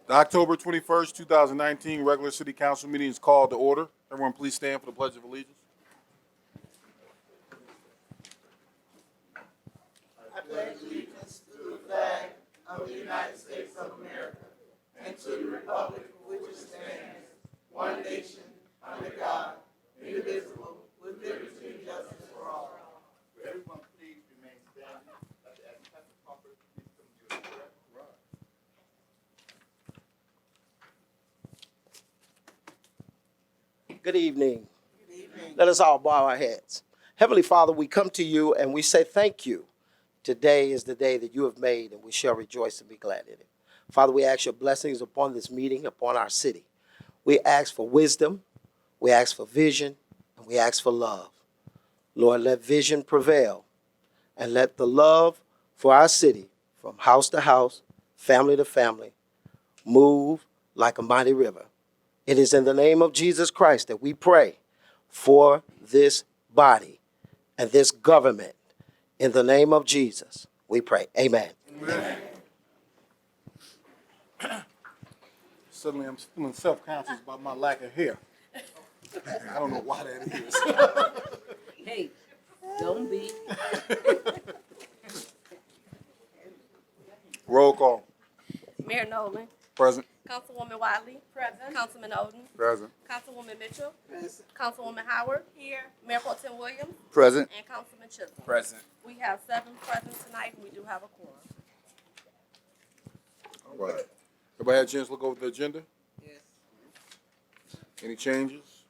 The October 21st, 2019 regular city council meeting is called to order. Everyone please stand for the Pledge of Allegiance. I pledge allegiance to the flag of the United States of America and to the republic for which it stands, one nation, under God, indivisible, with liberty and justice for all. Will everyone please remain standing? As Pastor Crawford, please come to the prayer. Good evening. Let us all bow our heads. Heavenly Father, we come to you and we say thank you. Today is the day that you have made, and we shall rejoice and be glad in it. Father, we ask your blessings upon this meeting, upon our city. We ask for wisdom, we ask for vision, and we ask for love. Lord, let vision prevail, and let the love for our city, from house to house, family to family, move like a mighty river. It is in the name of Jesus Christ that we pray for this body and this government. In the name of Jesus, we pray. Amen. Amen. Suddenly I'm feeling self-conscious about my lack of hair. I don't know why that is. Hey, don't be. Roll call. Mayor Nolan. Present. Councilwoman Wiley. Present. Councilman Oden. Present. Councilwoman Mitchell. Councilwoman Howard. Here. Mayor Pro Tem Williams. Present. And Councilman Chisholm. Present. We have 7 present tonight, and we do have a quorum. All right. Everybody had a chance to look over the agenda? Yes. Any changes?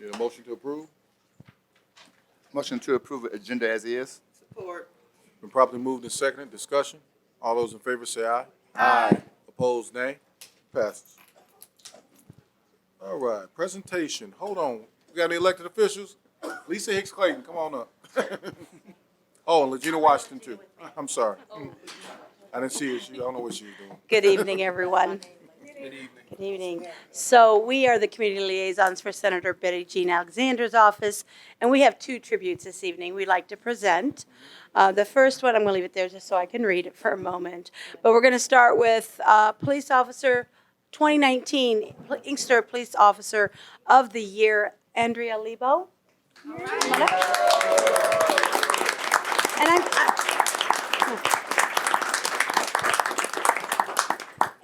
Need a motion to approve? Motion to approve the agenda as is. Support. Been properly moved and seconded. Discussion. All those in favor say aye. Aye. Opposed, nay. Passes. All right, presentation. Hold on. We got any elected officials? Lisa Hicks Clayton, come on up. Oh, and Legina Washington too. I'm sorry. I didn't see her. I don't know what she was doing. Good evening, everyone. Good evening. So we are the community liaisons for Senator Betty Jean Alexander's office, and we have 2 tributes this evening we'd like to present. The first one, I'm going to leave it there just so I can read it for a moment. But we're going to start with Police Officer 2019 Inkster Police Officer of the Year, Andrea Lebo. Come on up.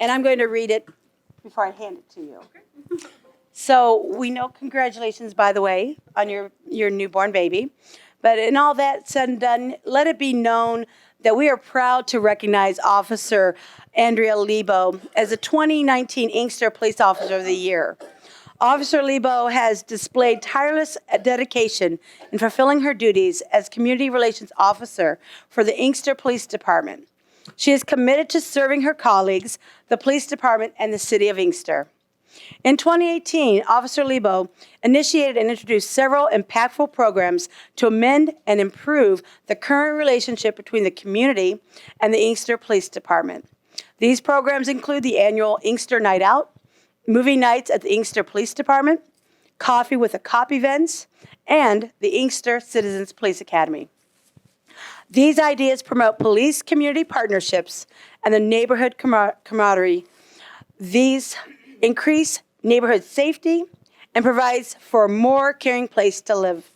And I'm going to read it before I hand it to you. So we know, congratulations, by the way, on your newborn baby. But in all that said and done, let it be known that we are proud to recognize Officer Andrea Lebo as the 2019 Inkster Police Officer of the Year. Officer Lebo has displayed tireless dedication in fulfilling her duties as Community Relations Officer for the Inkster Police Department. She is committed to serving her colleagues, the police department, and the city of Inkster. In 2018, Officer Lebo initiated and introduced several impactful programs to amend and improve the current relationship between the community and the Inkster Police Department. These programs include the annual Inkster Night Out, movie nights at the Inkster Police Department, Coffee with a Cop events, and the Inkster Citizens Police Academy. These ideas promote police community partnerships and the neighborhood camaraderie. These increase neighborhood safety and provides for a more caring place to live.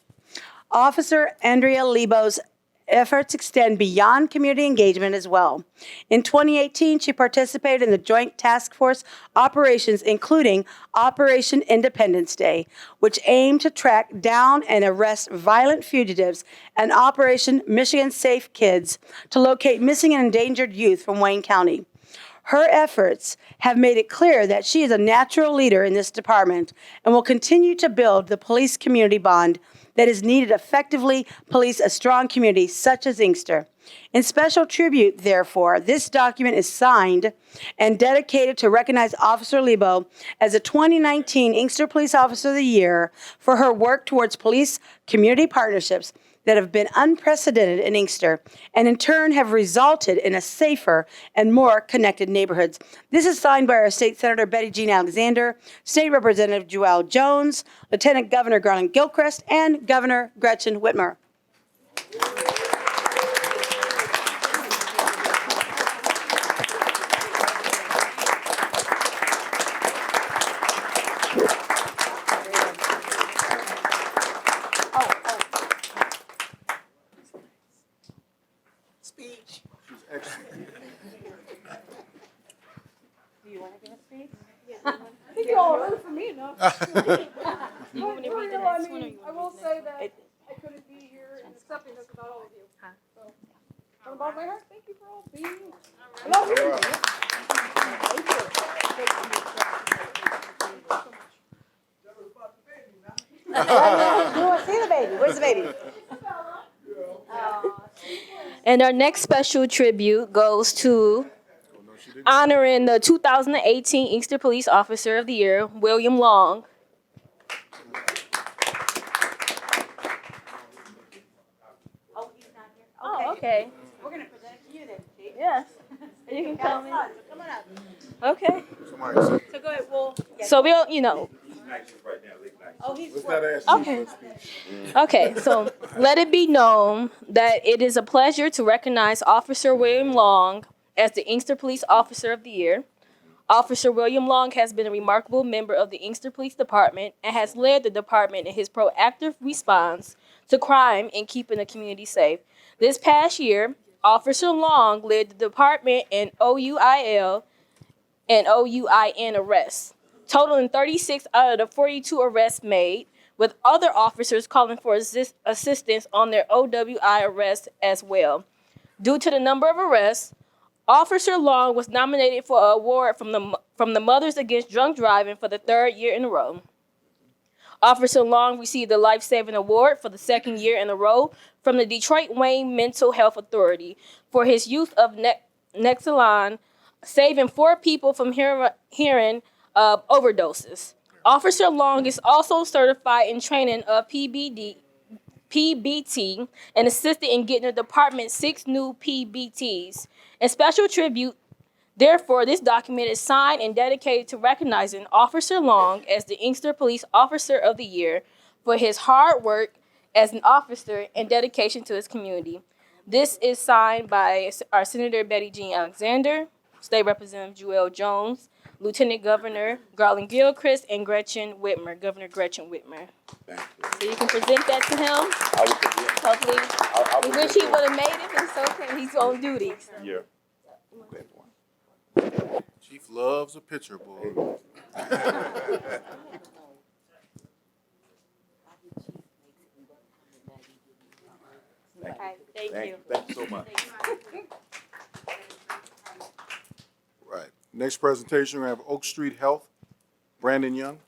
Officer Andrea Lebo's efforts extend beyond community engagement as well. In 2018, she participated in the Joint Task Force operations, including Operation Independence Day, which aimed to track down and arrest violent fugitives, and Operation Michigan Safe Kids to locate missing and endangered youth from Wayne County. Her efforts have made it clear that she is a natural leader in this department and will continue to build the police community bond that is needed to effectively police a strong community such as Inkster. In special tribute, therefore, this document is signed and dedicated to recognize Officer Lebo as a 2019 Inkster Police Officer of the Year for her work towards police community partnerships that have been unprecedented in Inkster and in turn have resulted in a safer and more connected neighborhoods. This is signed by our State Senator Betty Jean Alexander, State Representative Joelle Jones, Lieutenant Governor Garland Gilchrist, and Governor Gretchen Whitmer. speech. She's excellent. Do you want to give a speech? I think you all heard from me enough. You want me to read the I next one, or mean, you I want will say that I couldn't be here and accepting this without all of you. So, from the bottom of my heart, thank you for all being you. I love you. All right. We want to see the baby. Where's the baby? And our next special tribute goes to Oh, no, she didn't. honoring the 2018 Inkster Police Officer of the Year, William Long. Oh, he's not here. Oh, okay. We're going to present it to you then, Chief. Yes. You can come in. Come on up. Okay. Somebody said, So go ahead. Well, So we'll, you know. oh, he's let's not ask Okay. you for a speech. Okay, so let it be known that it is a pleasure to recognize Officer William Long as the Inkster Police Officer of the Year. Officer William Long has been a remarkable member of the Inkster Police Department and has led the department in his proactive response to crime and keeping the community safe. This past year, Officer Long led the department in OUIL and OUIN arrests, totaling 36 out of the 42 arrests made, with other officers calling for assistance on their OWI arrests as well. Due to the number of arrests, Officer Long was nominated for an award from the Mothers Against Drunk Driving for the third year in a row. Officer Long received the Life Saving Award for the second year in a row from the Detroit Wayne Mental Health Authority for his use of Nexalon, saving 4 people from hearing overdoses. Officer Long is also certified in training of PBT, and assisted in getting the department 6 new PBTs. A special tribute, therefore, this document is signed and dedicated to recognizing Officer Long as the Inkster Police Officer of the Year for his hard work as an officer and dedication to his community. This is signed by our Senator Betty Jean Alexander, State Representative Jewel Jones, Lieutenant Governor Garland Gilchrist, and Governor Gretchen Whitmer. So you can present that to him. I will put it. Hopefully, we wish he would have made it, but it's okay. He's on duty. Yeah. Chief loves a picture, boy. Okay, thank you. Thank you so much. Right. Next presentation, we have Oak Street Health, Brandon Young.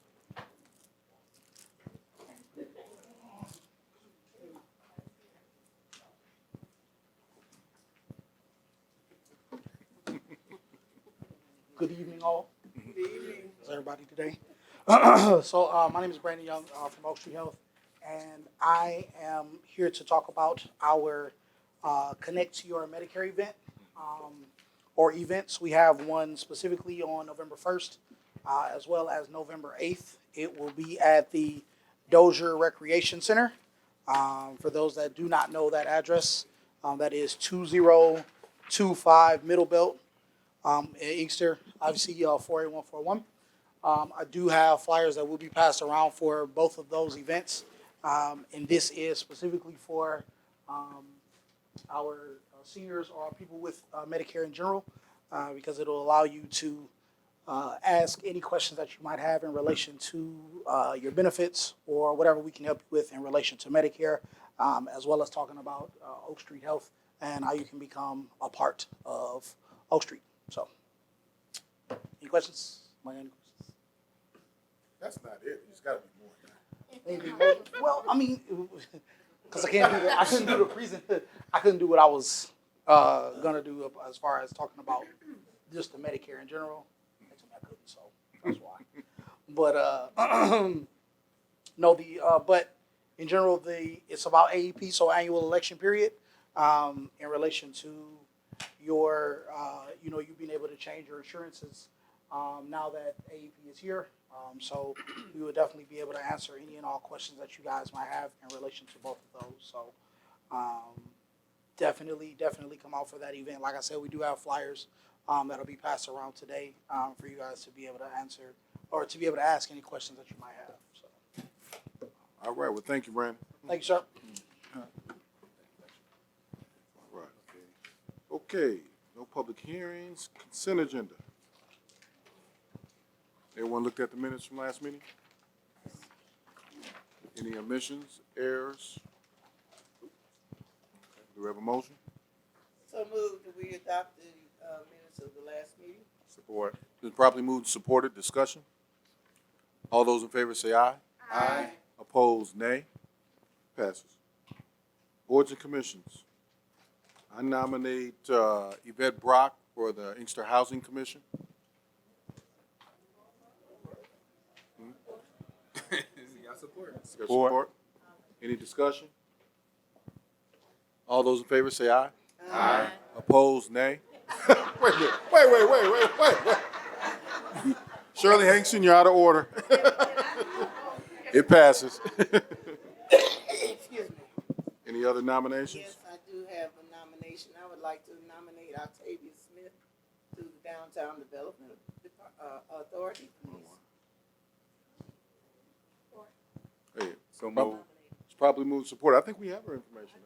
Good evening, all. Good evening. How's everybody today? So, my name is Brandon Young from Oak Street Health, and I am here to talk about our Connect to Your Medicare event, or events. We have one specifically on November 1st, as well as November 8th. It will be at the Dozier Recreation Center. For those that do not know that address, that is 2025 Middle Belt, in Inkster, obviously 48141. I do have flyers that will be passed around for both of those events, and this is specifically for our seniors or people with Medicare in general, because it'll allow you to ask any questions that you might have in relation to your benefits or whatever we can help you with in relation to Medicare, as well as talking about Oak Street Health and how you can become a part of Oak Street. So, any questions? Any questions? That's not it. It's got to be more than that. Maybe. Well, I mean, because I couldn't do the I couldn't do what I was gonna do as far as talking about just the Medicare in general. I couldn't, so that's why. But no, but in general, it's about AEP, so annual election period, in relation to your you being able to change your insurances now that AEP is here. So we would definitely be able to answer any and all questions that you guys might have in relation to both of those. So definitely come out for that event. Like I said, we do have flyers that'll be passed around today for you guys to be able to answer or to be able to ask any questions that you might have. So All right. Well, thank you, Brandon. thank you, sir. All right. Okay. Okay, no public hearings, consent agenda. Everyone looked at the minutes from last meeting? Any omissions, errors? Do we have a motion? So moved that we adopt the minutes of the last meeting. Support. Been properly moved and supported, discussion? All those in favor say aye. Aye. Opposed, nay. Passes. Boards and commissions. I nominate Yvette Brock for the Inkster Housing Commission. Got support. Your support? Any discussion? All those in favor say aye. Aye. Opposed, nay. Wait a minute. Wait. Shirley Hankson, you're out of order. It passes. Excuse me. Any other nominations? Yes, I do have a nomination. I would like to nominate Octavia Smith to the Downtown Development Authority, please. Hey, So moved. it's probably moved and supported. I think we have her information.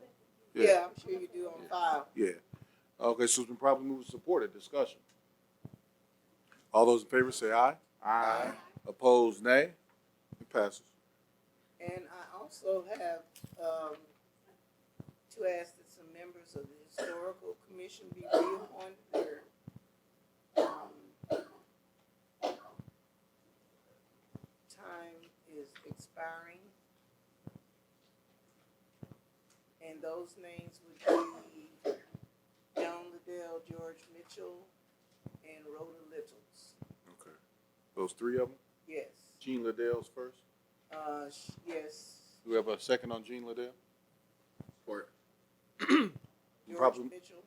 Right? Yeah, I'm sure you do on file. Yeah. Okay, so it's been probably moved and supported. Discussion. All those in favor say aye. Aye. Opposed, nay. It passes. And I also have to ask that some members of the Historical Commission be reappointed. Their time is expiring. And those names would be Joan Liddell, George Mitchell, and Rhoda Littles. Okay. Those three of them? Yes. Jean Liddell's first. Yes. Do we have a second on Jean Liddell? Support. George Probably- Mitchell.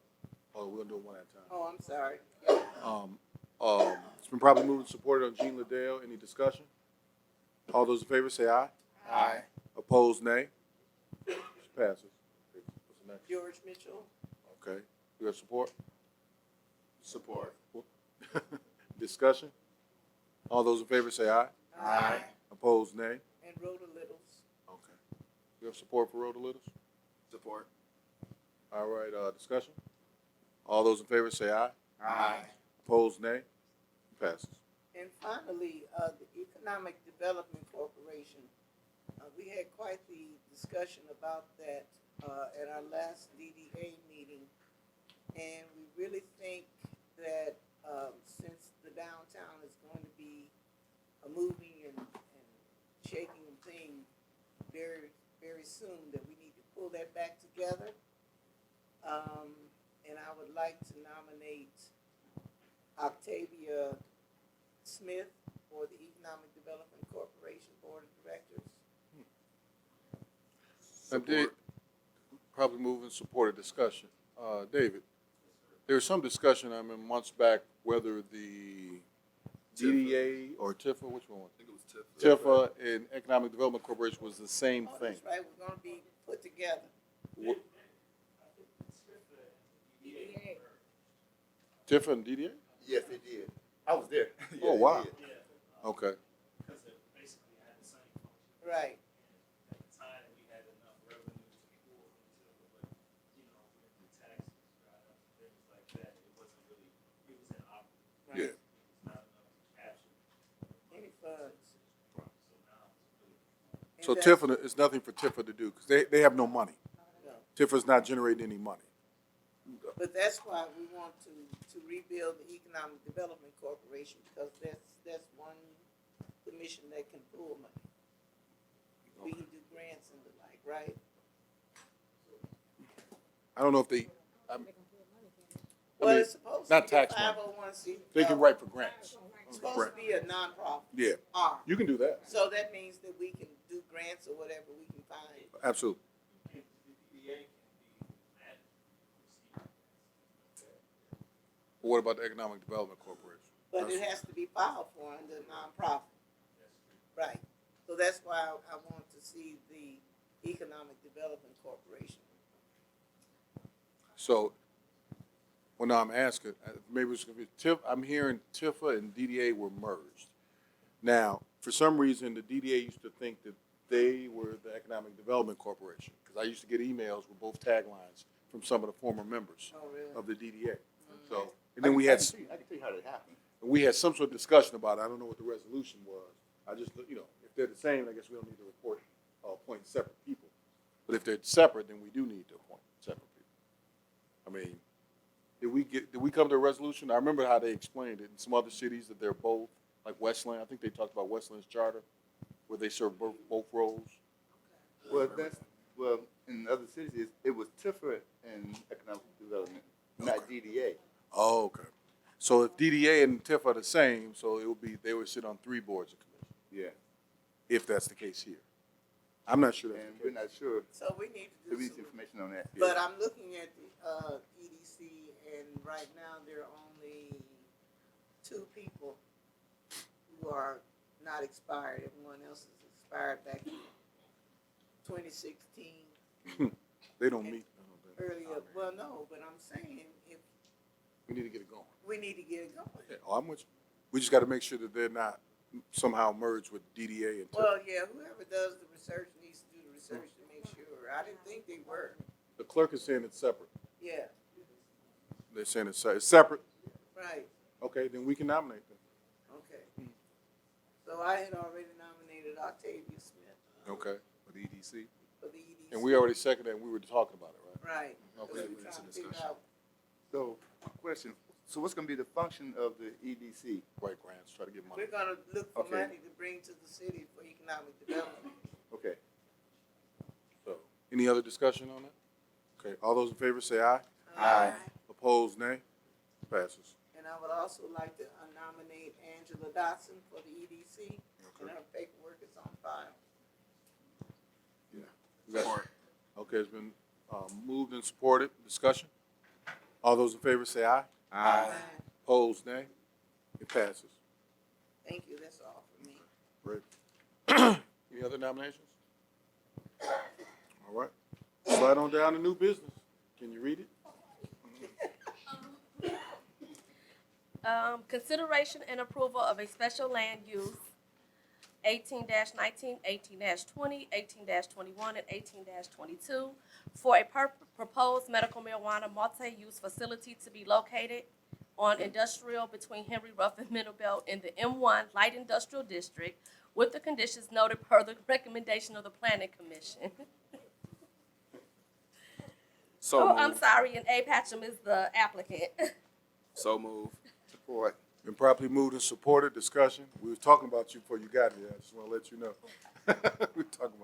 Oh, we're gonna do it one at a time. Oh, I'm sorry. It's been probably moved and supported on Jean Liddell. Any discussion? All those in favor say aye. Aye. Opposed, nay. It passes. What's the next? George Mitchell. Okay. You have support? Support. Discussion? All those in favor say aye. Aye. Opposed, nay. And Rhoda Littles. Okay. You have support for Rhoda Littles? Support. All right, discussion? All those in favor say aye. Aye. Opposed, nay. Passes. And finally, the Economic Development Corporation. We had quite the discussion about that at our last DDA meeting. And we really think that since the downtown is going to be a moving and shaking thing very, very soon, that we need to pull that back together. And I would like to nominate Octavia Smith for the Economic Development Corporation Board of Directors. Probably move and support a discussion. David, there was some discussion, I mean, months back, whether the DDA or TIFA, which one? I think it was TIF. TIFA and Economic Development Corporation was the same Oh, thing. that's right, we're gonna be put together. What- TIFA and DDA? Yes, they did. I was there. Yeah, Oh, they wow. did. Okay. Because it basically had the same function. Right. At the time, we had enough revenue to pull from TIFA, but, you know, when the taxes dried up, things like that, it wasn't really, it was inoperable. Yeah. It was not enough to capture. Any funds. So now it's really. And So that's- TIFA, it's nothing for TIFA to do, because they have no money. No. TIFA's not generating any money. But that's why we want to rebuild the Economic Development Corporation, because that's one commission that can pull money. We can do grants and the like, right? I don't know if they, Well, mean, it's supposed not to be a tax money. 501c. they can write for grants. It's supposed to be a nonprofit. Yeah, arm. you can do that. So that means that we can do grants or whatever we can find. Absolutely. The DDA can be managed. What about the Economic Development Corporation? But it has to be filed for under a nonprofit. Right. So that's why I want to see the Economic Development Corporation. So, well, now I'm asking, maybe it's gonna be TIF, I'm hearing TIFA and DDA were merged. Now, for some reason, the DDA used to think that they were the Economic Development Corporation, because I used to get emails with both taglines from some of the former members Oh, really? of the DDA. So, and then we had, I can tell you how that happened. some sort of discussion about it. I don't know what the resolution was. I just, if they're the same, I guess we don't need to appoint separate people. But if they're separate, then we do need to appoint separate people. I mean, did we come to a resolution? I remember how they explained it in some other cities that they're both, like Westland. I think they talked about Westland's charter, where they serve both roles. Well, in other cities, it was Tifford and Economic Development, not DDA. Oh, okay. So if DDA and TIF are the same, so they would sit on 3 boards of commission, Yeah, if that's the case here. I'm not sure that's and the we're case. not sure. So we need to We do need some, some information on that. but I'm looking at the, EDC, and right now there are only 2 people who are not expired. Everyone else is expired back in 2016, They don't meet. I don't think. earlier. Well, no, but I'm saying if We need to get it going. we need to get it going. Yeah, I'm with you. We just got to make sure that they're not somehow merged with DDA and TIF. Well, yeah, whoever does the research needs to do the research to make sure. I didn't think they were. The clerk is saying it's separate. Yeah, They're saying it's separate. right, Okay, then we can nominate them. okay. So I had already nominated Octavia Smith Okay, for the EDC. for the EDC. And we already seconded and we were talking about it, right? Right. 'cause Okay. we were trying to figure out. So, question, so what's gonna be the function of the EDC? Right, grants, try to get money. We're gonna look for Okay. money to bring to the city for economic development. Okay. So, any other discussion on that? Okay, all those in favor say aye. Aye. Opposed, nay. Passes. And I would also like to nominate Angela Dotson for the EDC, and Okay. her paperwork is on file. We got- Okay, it's been moved and supported. Discussion? All those in favor say aye. Aye. Opposed, nay. It passes. Thank you, that's all for me. Great. Any other nominations? All right. Slide on down to new business. Can you read it? Consideration and approval of a special land use 18-19, 18-20, 18-21, and 18-22 for a proposed medical marijuana multi-use facility to be located on industrial between Henry Ruff and Middlebelt in the M1 Light Industrial District with the conditions noted per the recommendation of the Planning Commission. So Oh, I'm moved. sorry, and A. Patcham is the applicant. So moved. Support. Been properly moved and supported. Discussion? We were talking about you before you got here. I just want to let you know. We were talking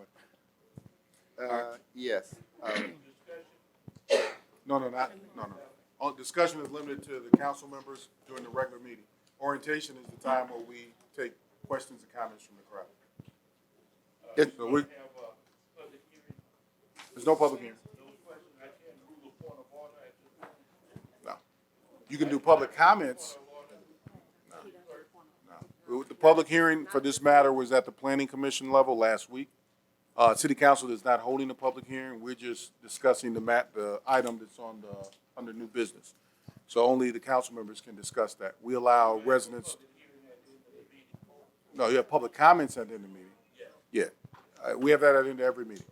about. Yes. No. Oh, discussion is limited to the council members during the regular meeting. Orientation is the time where we take questions and comments from the crowd. Yes. So there's no public hearing. No. You can do public comments. No. The public hearing for this matter was at the planning commission level last week. City council is not holding a public hearing. We're just discussing the item that's under new business. So only the council members can discuss that. We allow residents. No, you have public comments at the end of the meeting. Yeah. We have that at the end of every meeting.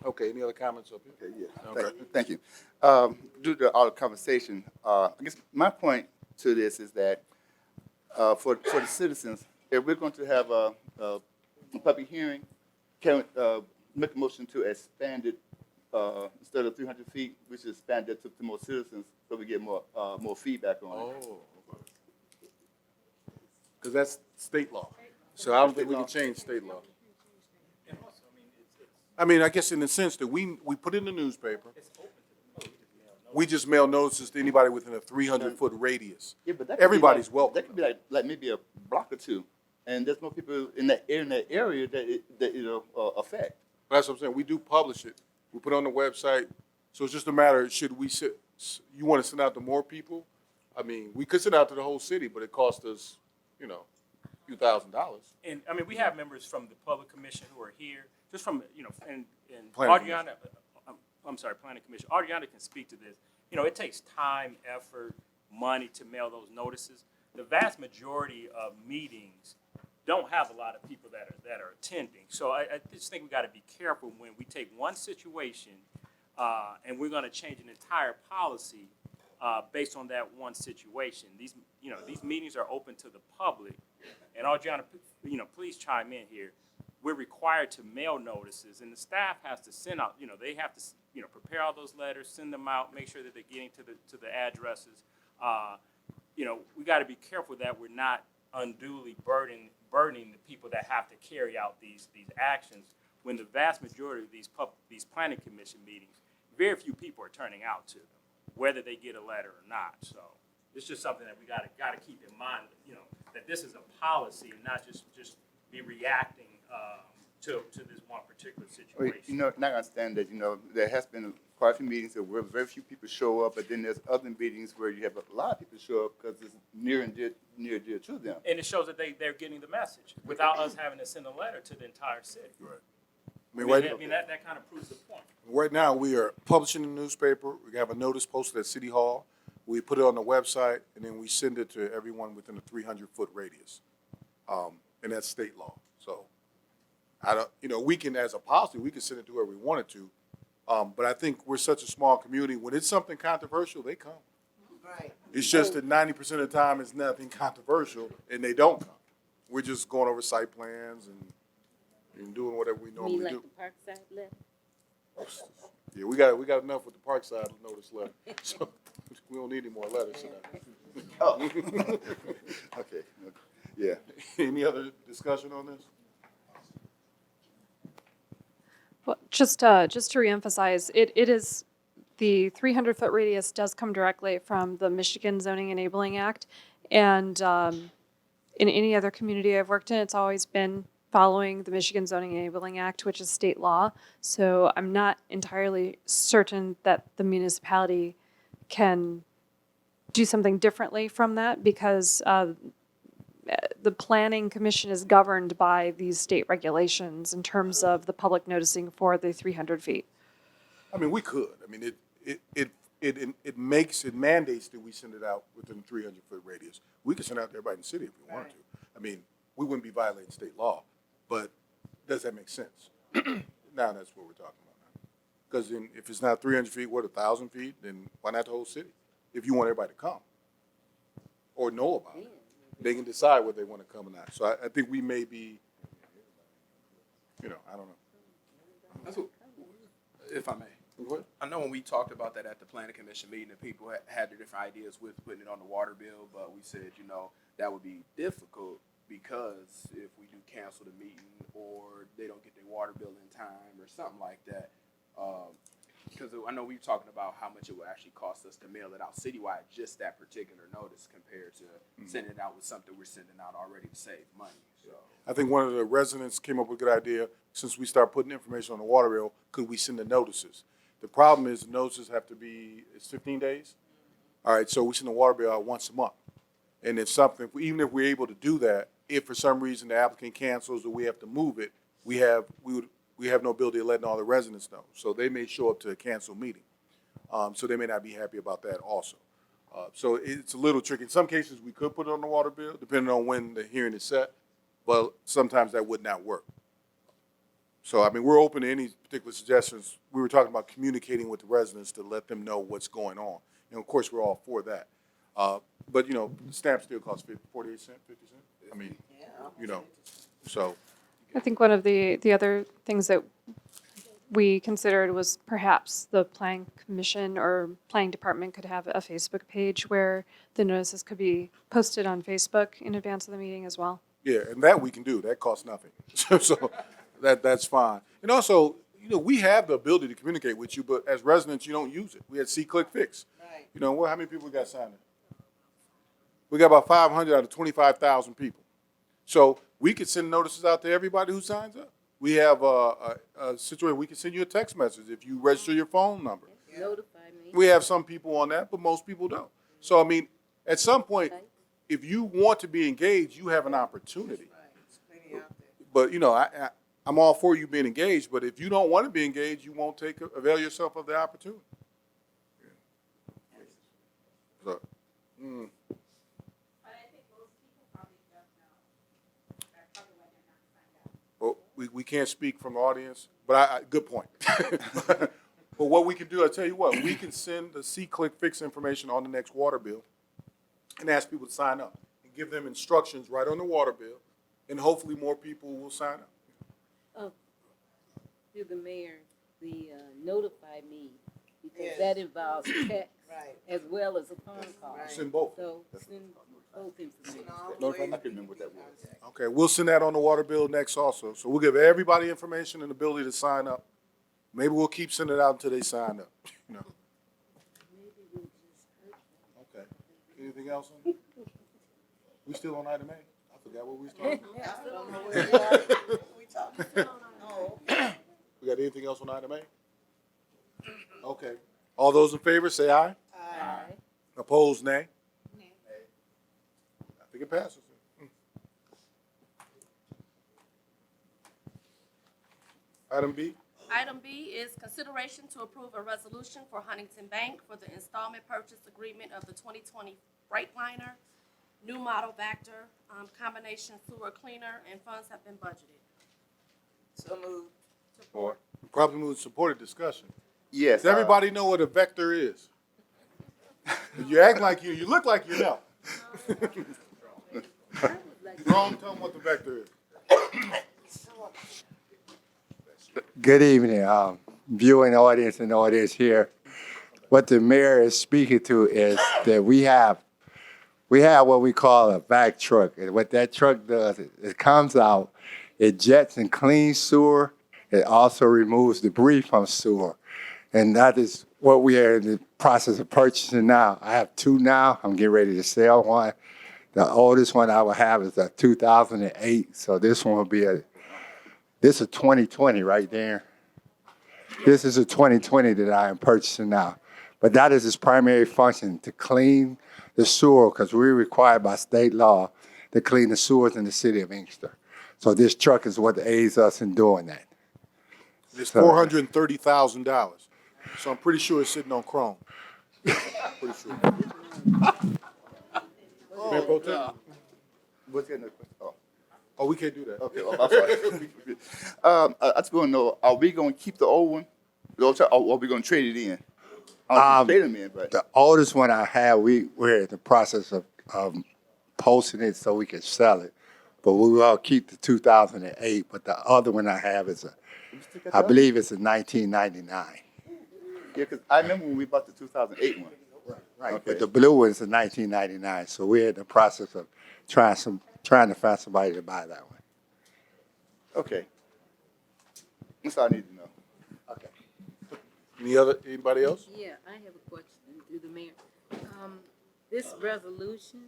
Okay, any other comments up here? Okay, yeah. Okay. Thank you. Due to all the conversation, I guess my point to this is that for the citizens, if we're going to have a public hearing, can make a motion to expand it instead of 300 feet, we should expand it to more citizens so we get more feedback on it. Oh. Because that's state law. So I don't think we can change state law. And also, I mean, it's I mean, I guess in the sense that we put it in the newspaper. We just mail notices to anybody within a 300-foot radius. Yeah, but that could Everybody's be like, welcome. That could be like maybe a block or two, and there's more people in that area that it'll affect. That's what I'm saying. We do publish it. We put it on the website. So it's just a matter, you want to send out to more people? I mean, we could send out to the whole city, but it costs us, a few $1,000s. And, I mean, we have members from the Public Commission who are here, just from, and Planning Adriana, I'm sorry, Planning Commission, Adriana can speak to this. It takes time, effort, money to mail those notices. The vast majority of meetings don't have a lot of people that are attending. So I just think we got to be careful when we take one situation And we're going to change an entire policy based on that one situation. These meetings are open to the public. And Adriana, please chime in here. We're required to mail notices, and the staff has to send out, they have to, prepare all those letters, send them out, make sure that they're getting to the addresses. We got to be careful that we're not unduly burdening the people that have to carry out these actions. When the vast majority of these planning commission meetings, very few people are turning out to them, whether they get a letter or not. So it's just something that we got to keep in mind. That this is a policy and not just be reacting to this one particular Well, situation. and I understand that, there has been quite a few meetings where very few people show up, but then there's other meetings where you have a lot of people show up because it's near and dear to them. And it shows that they're getting the message without us having to send a letter to the entire city. Right. That kind of proves the point. Right now, we are publishing in the newspaper. We have a notice posted at City Hall. We put it on the website, and then we send it to everyone within a 300-foot radius. And that's state law. So, we can, as a policy, we can send it to whoever we wanted to. But I think we're such a small community. When it's something controversial, they come. Right. It's just that 90% of the time it's nothing controversial, and they don't come. We're just going over site plans and doing whatever we normally do. the Parkside left? Yeah, we got enough with the Parkside notice letter, so we don't need any more letters tonight. Oh. Okay, yeah. Any other discussion on this? Well, just to reemphasize, it is the 300-foot radius does come directly from the Michigan Zoning Enabling Act, and in any other community I've worked in, it's always been following the Michigan Zoning Enabling Act, which is state law. So I'm not entirely certain that the municipality can do something differently from that because the Planning Commission is governed by these state regulations in terms of the public noticing for the 300 feet. I mean, we could. I mean, it mandates that we send it out within a 300-foot radius. We could send it out to everybody in the city if we wanted to. I mean, we wouldn't be violating state law, but does that make sense? Now that's what we're talking about now. Because if it's not 300 feet, 1,000 feet, then why not the whole city? If you want everybody to come or know about it, they can decide whether they want to come or not. So I think we may be, I don't know. That's what, if I may. What? I know when we talked about that at the planning commission meeting, the people had their different ideas with putting it on the water bill, but we said, that would be difficult because if we do cancel the meeting or they don't get their water bill in time or something like that, because I know we were talking about how much it would actually cost us to mail it out citywide, just that particular notice compared to sending it out with something we're sending out already to save money. So I think one of the residents came up with a good idea. Since we start putting information on the water bill, could we send the notices? The problem is the notices have to be, it's 15 days? All right, so we send the water bill out once a month. And if something, even if we're able to do that, if for some reason the applicant cancels or we have to move it, we have no ability of letting all the residents know. So they may show up to a canceled meeting. So they may not be happy about that also. So it's a little tricky. In some cases, we could put it on the water bill, depending on when the hearing is set, but sometimes that would not work. So, I mean, we're open to any particular suggestions. We were talking about communicating with the residents to let them know what's going on. And of course, we're all for that. But, the stamp still costs 48 cents, 50 cents. I mean, so. I think one of the other things that we considered was perhaps the planning commission or planning department could have a Facebook page where the notices could be posted on Facebook in advance of the meeting as well. Yeah, and that we can do. That costs nothing. So that's fine. And also, we have the ability to communicate with you, but as residents, you don't use it. We had See, Click, Fix. Right. How many people we got signed up? We got about 500 out of 25,000 people. So we could send notices out to everybody who signs up. We have a situation, we can send you a text message if you register your phone number. Notify me. We have some people on that, but most people don't. So, I mean, at some point, if you want to be engaged, you have an opportunity. Plenty out there. But, I'm all for you being engaged, but if you don't want to be engaged, you won't avail yourself of the opportunity. So, well, we can't speak from the audience, but good point. But what we can do, I tell you what, we can send the C-Click Fix information on the next water bill and ask people to sign up and give them instructions right on the water bill, and hopefully more people will sign up. To the mayor, notify me, because Yes. that involves text Right. as well as a phone call. Right. Send both. So send both information. Notify me. I can remember what that was. Okay, we'll send that on the water bill next also. So we'll give everybody information and ability to sign up. Maybe we'll keep sending it out until they sign up, you know. Okay. Anything else? We still on item A? I forgot what we was talking about. I don't know where we are. We talking about. Oh, We got anything else on item A? Okay. All those in favor, say aye. Aye. Opposed, nay? I think it passes. Item B, Item B is consideration to approve a resolution for Huntington Bank for the installment purchase agreement of the 2020 Freightliner, new model Vector, combination sewer cleaner, and funds have been budgeted. so moved. Support. probably move supported discussion. Yes. Does everybody know what a vector is? You act like you look like you know. Wrong, tell them what the vector is. Good evening, viewing audience and audience here. What the mayor is speaking to is that we have what we call a vac truck. And what that truck does, it comes out, it jets and cleans sewer. It also removes debris from sewer. And that is what we are in the process of purchasing now. I have two now. I'm getting ready to sell one. The oldest one I will have is a 2008. So this one will be this is a 2020 right there. This is a 2020 that I am purchasing now. But that is its primary function, to clean the sewer, because we're required by state law to clean the sewers in the city of Inkster. So this truck is what aids us in doing that. It's $430,000. So I'm pretty sure it's sitting on Chrome. Pretty sure. Mayor Pro Tem? What's the other question? Oh, we can't do that. Okay, I'm sorry. I just want to know, are we going to keep the old one? Or are we going to trade it in? I don't think trade them in, but. The oldest one I have, we're in the process of posting it so we can sell it. But we will keep the 2008, but the other one I have is I believe it's a 1999. Yeah, because I remember when we bought the 2008 one. Right. Okay. But the blue one is a 1999, so we're in the process of trying to find somebody to buy that one. Okay. That's all I need to know. Okay. Anybody else? Yeah, I have a question to the mayor. This resolution,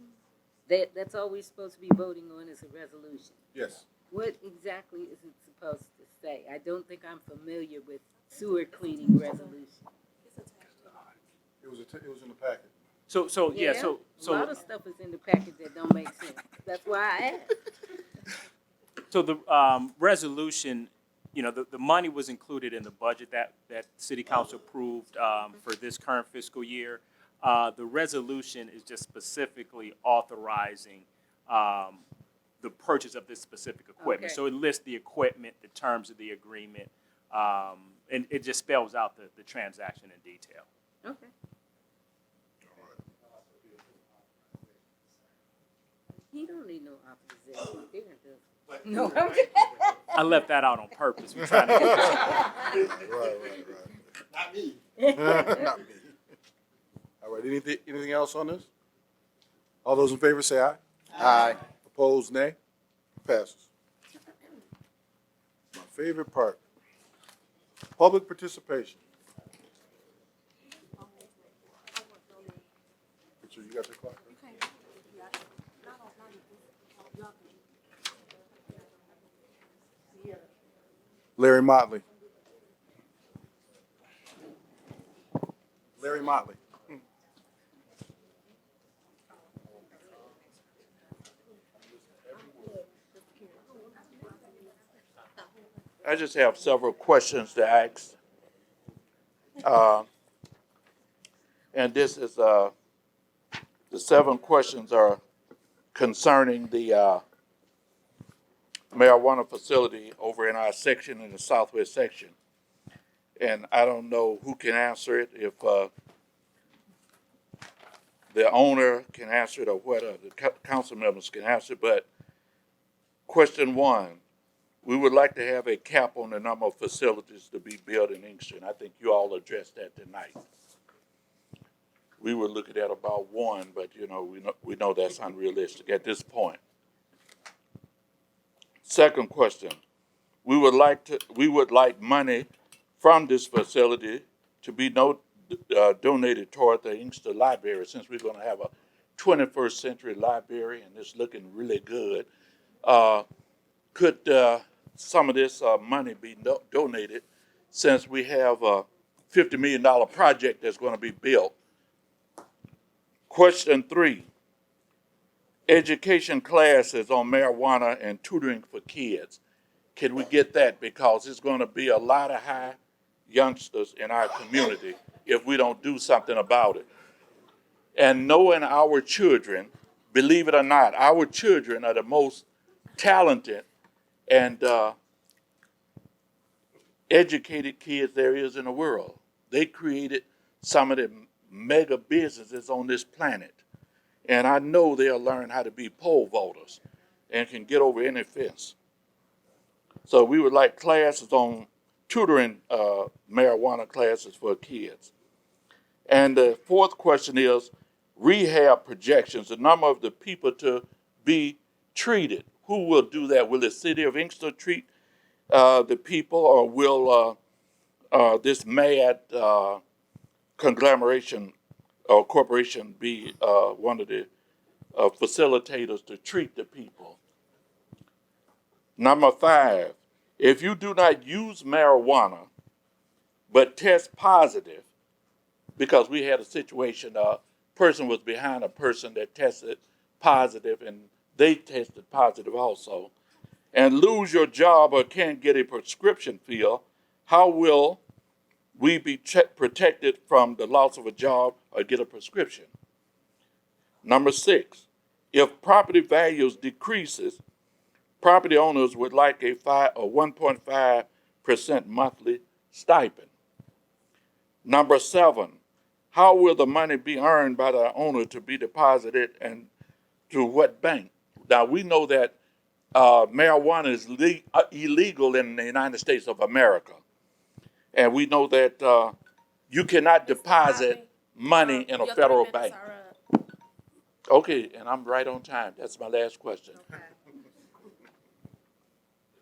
that's all we're supposed to be voting on is a resolution. Yes. What exactly is it supposed to say? I don't think I'm familiar with sewer cleaning resolution. It was in the packet. So A lot of stuff is in the package that don't make sense. That's why I asked. So the resolution, the money was included in the budget that City Council approved for this current fiscal year. The resolution is just specifically authorizing the purchase of this specific equipment. Okay. So it lists the equipment, the terms of the agreement, and it just spells out the transaction in detail. Okay. He don't need no opposition. No, I'm kidding. I left that out on purpose. We're trying to get Right. Not me. Not me. All right, anything else on this? All those in favor say aye. Aye. Opposed, nay. Passes. My favorite part. Public participation. Picture, you got your clock? Larry Motley. Larry Motley. I just have several questions to ask. And this is, the 7 questions are concerning the marijuana facility over in our section, in the southwest section. and I don't know who can answer it, if the owner can answer it or whether the council members can answer it, but question one, we would like to have a cap on the number of facilities to be built in Inkster, and I think you all addressed that tonight. We were looking at about one, but we know that's unrealistic at this point. Second question, we would like money from this facility to be donated toward the Inkster Library, since we're going to have a 21st century library and it's looking really good. Could some of this money be donated, since we have a $50 million project that's going to be built? Question three, education classes on marijuana and tutoring for kids. Can we get that? Because it's going to be a lot of high youngsters in our community if we don't do something about it. And knowing our children, believe it or not, our children are the most talented and educated kids there is in the world. They created some of the mega businesses on this planet. And I know they'll learn how to be poll voters and can get over any fence. So we would like classes on tutoring marijuana classes for kids. And the fourth question is rehab projections, the number of the people to be treated. Who will do that? Will the city of Inkster treat the people, or will this mad conglomeration or corporation be one of the facilitators to treat the people? Number five, if you do not use marijuana but test positive, because we had a situation, a person was behind a person that tested positive and they tested positive also, and lose your job or can't get a prescription filled, how will we be protected from the loss of a job or get a prescription? Number six, if property values decreases, property owners would like a 1.5% monthly stipend. Number seven, how will the money be earned by the owner to be deposited and to what bank? Now, we know that marijuana is illegal in the United States of America. And we know that you cannot deposit money in a federal bank. Okay, and I'm right on time. That's my last question. Okay.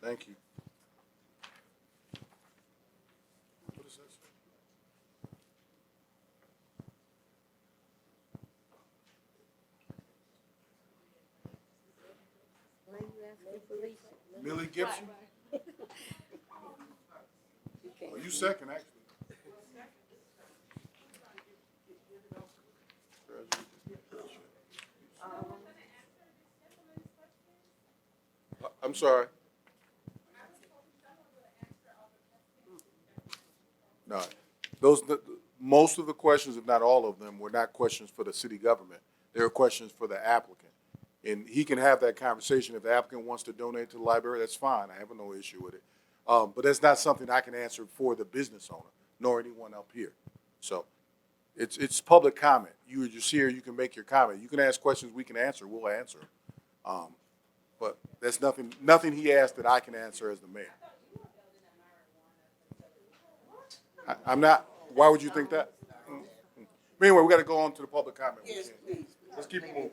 Thank you. Millie Gibson? Well, you second, actually. I'm sorry. No, most of the questions, if not all of them, were not questions for the city government. They were questions for the applicant. And he can have that conversation. If the applicant wants to donate to the library, that's fine. I have no issue with it. But that's not something I can answer for the business owner, nor anyone up here. So it's public comment. You are just here, you can make your comment. You can ask questions we can answer, we'll answer. But there's nothing he asked that I can answer as the mayor. I'm not, why would you think that? But anyway, we got to go on to the public comment. Yes, please. Let's keep it moving.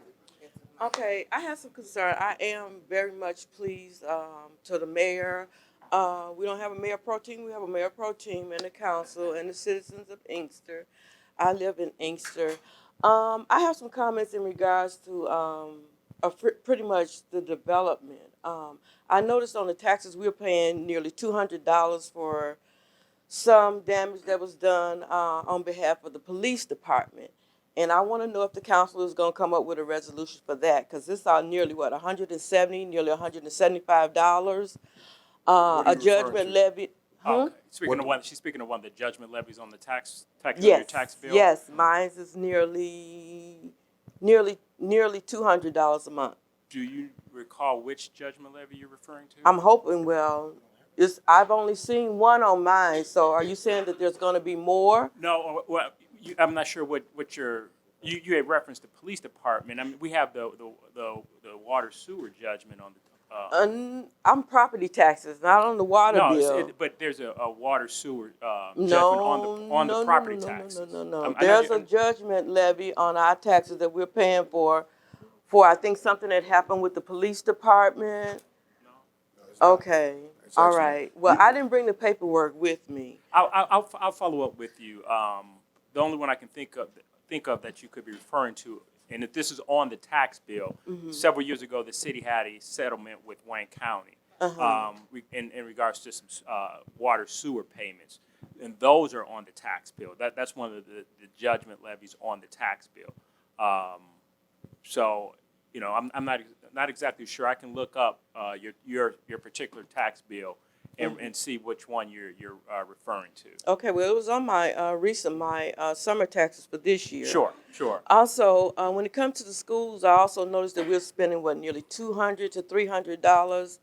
Okay, I have some concern. I am very much pleased to the mayor. We don't have a mayor pro tem. We have a mayor pro tem and the council and the citizens of Inkster. I live in Inkster. I have some comments in regards to pretty much the development. I noticed on the taxes we're paying nearly $200 for some damage that was done on behalf of the police department. And I want to know if the council is going to come up with a resolution for that, because this are nearly, what, nearly $175. What are A you referring judgment to? levy. Okay. She's speaking of one, the judgment levies on the your tax bill? Yes, mine is nearly $200 a month. Do you recall which judgment levy you're referring to? I'm hoping, well, I've only seen one on mine, so are you saying that there's gonna be more? No, well, I'm not sure what you had referenced the police department. I mean, we have the water sewer judgment on the. I'm property taxes, not on the water No, bill. but there's a water sewer judgment No, on the no, no, no, property no, no, taxes. no, no, no. I know There's a judgment levy on our taxes that we're paying for I think something that happened with the police department. Okay, It's all actually- right. Well, I didn't bring the paperwork with me. I'll follow up with you. The only one I can think of that you could be referring to, and if this is on the tax bill, several years ago, the city had a settlement with Wayne County in regards to some water sewer payments, and those are on the tax bill. That's one of the judgment levies on the tax bill. So, I'm not exactly sure. I can look up your particular tax bill and see which one you're referring to. Okay, well, it was on my summer taxes for this year. Sure. Also, when it comes to the schools, I also noticed that we're spending nearly $200 to $300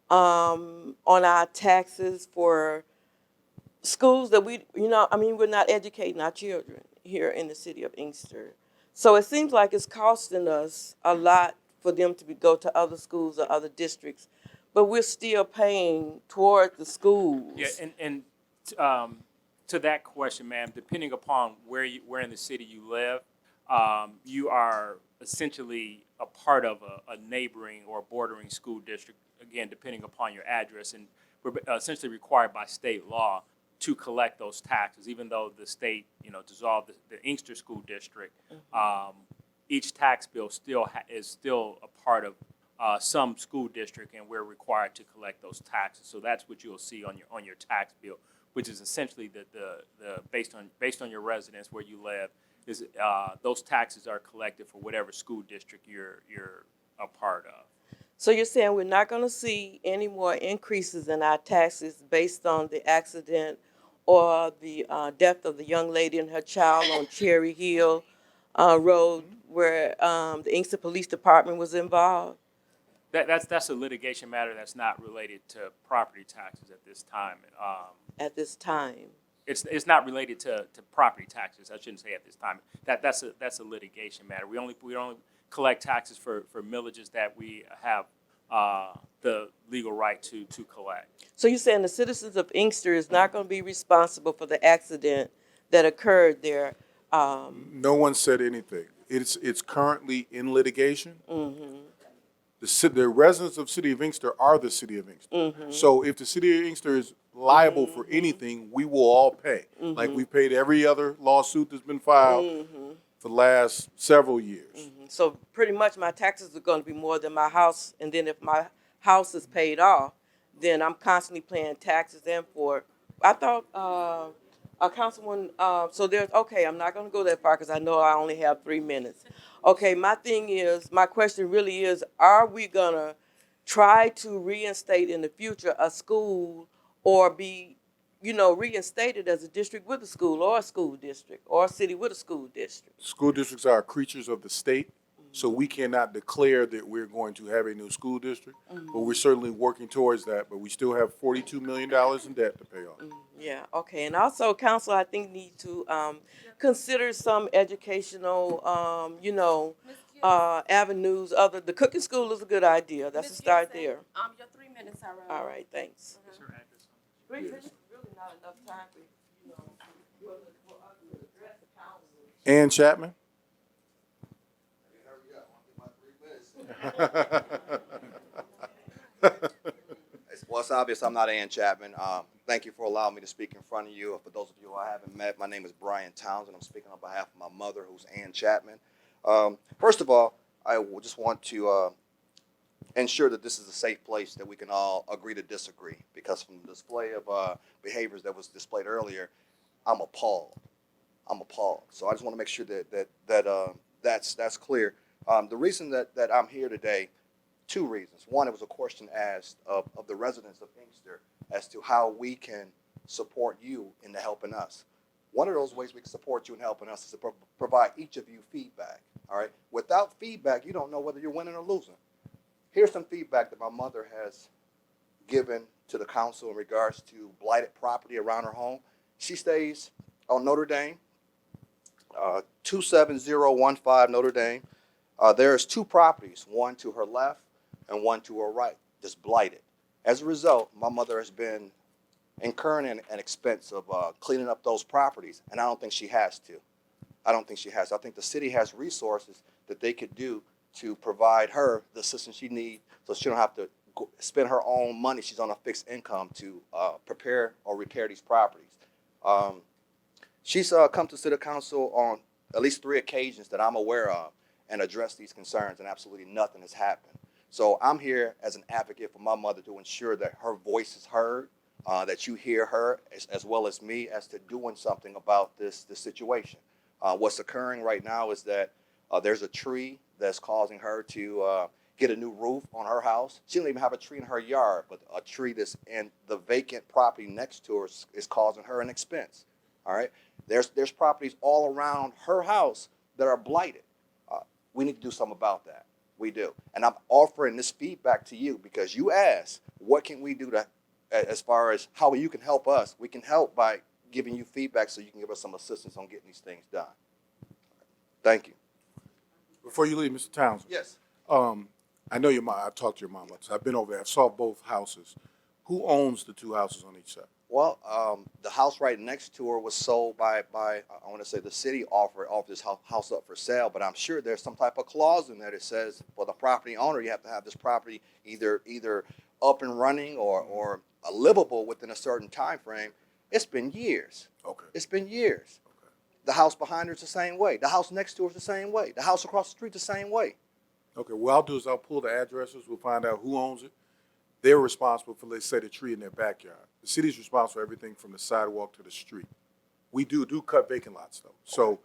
on our taxes for schools that we're not educating our children here in the city of Inkster. So it seems like it's costing us a lot for them to go to other schools or other districts, but we're still paying toward the schools. Yeah, and to that question, ma'am, depending upon where in the city you live, you are essentially a part of a neighboring or bordering school district. Again, depending upon your address, and we're essentially required by state law to collect those taxes, even though the state, dissolved the Inkster school district. Each tax bill is still a part of some school district, and we're required to collect those taxes. So that's what you'll see on your tax bill, which is essentially the based on your residence where you live, is those taxes are collected for whatever school district you're a part of. So you're saying we're not going to see any more increases in our taxes based on the accident or the death of the young lady and her child on Cherry Hill Road, where the Inkster Police Department was involved? That's a litigation matter that's not related to property taxes at this time. At this time. It's not related to property taxes. I shouldn't say at this time. That's a litigation matter. We only collect taxes for millages that we have the legal right to collect. So you're saying the citizens of Inkster is not going to be responsible for the accident that occurred there? No one said anything. It's currently in litigation. The residents of City of Inkster are the City of Inkster. So if the City of Inkster is liable for anything, we will all pay. Like we've paid every other lawsuit that's been filed for the last several years. So pretty much my taxes are going to be more than my house, and then if my house is paid off, then I'm constantly paying taxes and for. I thought Councilwoman. So I'm not going to go that far because I know I only have 3 minutes. Okay, my question really is: are we gonna try to reinstate in the future a school, or be, reinstated as a district with a school, or a school district, or a city with a school district? School districts are creatures of the state, so we cannot declare that we're going to have a new school district, but we're certainly working towards that. But we still have $42 million in debt to pay off. Yeah, okay. And also, council, I think, need to consider some educational, avenues. The cooking school is a good idea. That's a start there. Your 3 minutes are up. All right, thanks. 3 minutes is really not enough time for us to address the council. Ann Chapman? Well, it's obvious I'm not Ann Chapman. Thank you for allowing me to speak in front of you. For those of you who I haven't met, my name is Brian Townsend. I'm speaking on behalf of my mother, who's Ann Chapman. First of all, I just want to ensure that this is a safe place that we can all agree to disagree, because from the display of behaviors that was displayed earlier, I'm appalled. So I just want to make sure that's clear. The reason that I'm here today, 2 reasons. One, it was a question asked of the residents of Inkster as to how we can support you in helping us. One of those ways we can support you in helping us is to provide each of you feedback. All right. Without feedback, you don't know whether you're winning or losing. Here's some feedback that my mother has given to the council in regards to blighted property around her home. She stays on Notre Dame, 27015 Notre Dame. There's two properties, one to her left and one to her right, just blighted. As a result, my mother has been incurring an expense of cleaning up those properties, and I don't think she has to. I don't think she has. I think the city has resources that they could do to provide her the assistance she needs so she don't have to spend her own money. She's on a fixed income to prepare or repair these properties. She's come to city council on at least 3 occasions that I'm aware of and addressed these concerns, and absolutely nothing has happened. So I'm here as an advocate for my mother to ensure that her voice is heard, that you hear her as well as me as to doing something about this situation. What's occurring right now is that there's a tree that's causing her to get a new roof on her house. She don't even have a tree in her yard, but a tree that's in the vacant property next to her is causing her an expense. All right, there's properties all around her house that are blighted. We need to do something about that. We do, and I'm offering this feedback to you because you asked, what can we do to, as far as how you can help us? We can help by giving you feedback so you can give us some assistance on getting these things done. Thank you. Before you leave, Mr. Townsend. Yes. I know your mom. I talked to your mom. I've been over there. I saw both houses. Who owns the 2 houses on each side? Well, the house right next to her was sold by I want to say the city offered this house up for sale, but I'm sure there's some type of clause in there that says for the property owner, you have to have this property either up and running or livable within a certain time frame. It's been years. Okay. It's been years. Okay. The house behind her is the same way. The house next to her is the same way. The house across the street the same way. Okay, what I'll do is I'll pull the addresses. We'll find out who owns it. They're responsible for, let's say, the tree in their backyard. The city's responsible for everything from the sidewalk to the street. We do cut vacant lots, though. So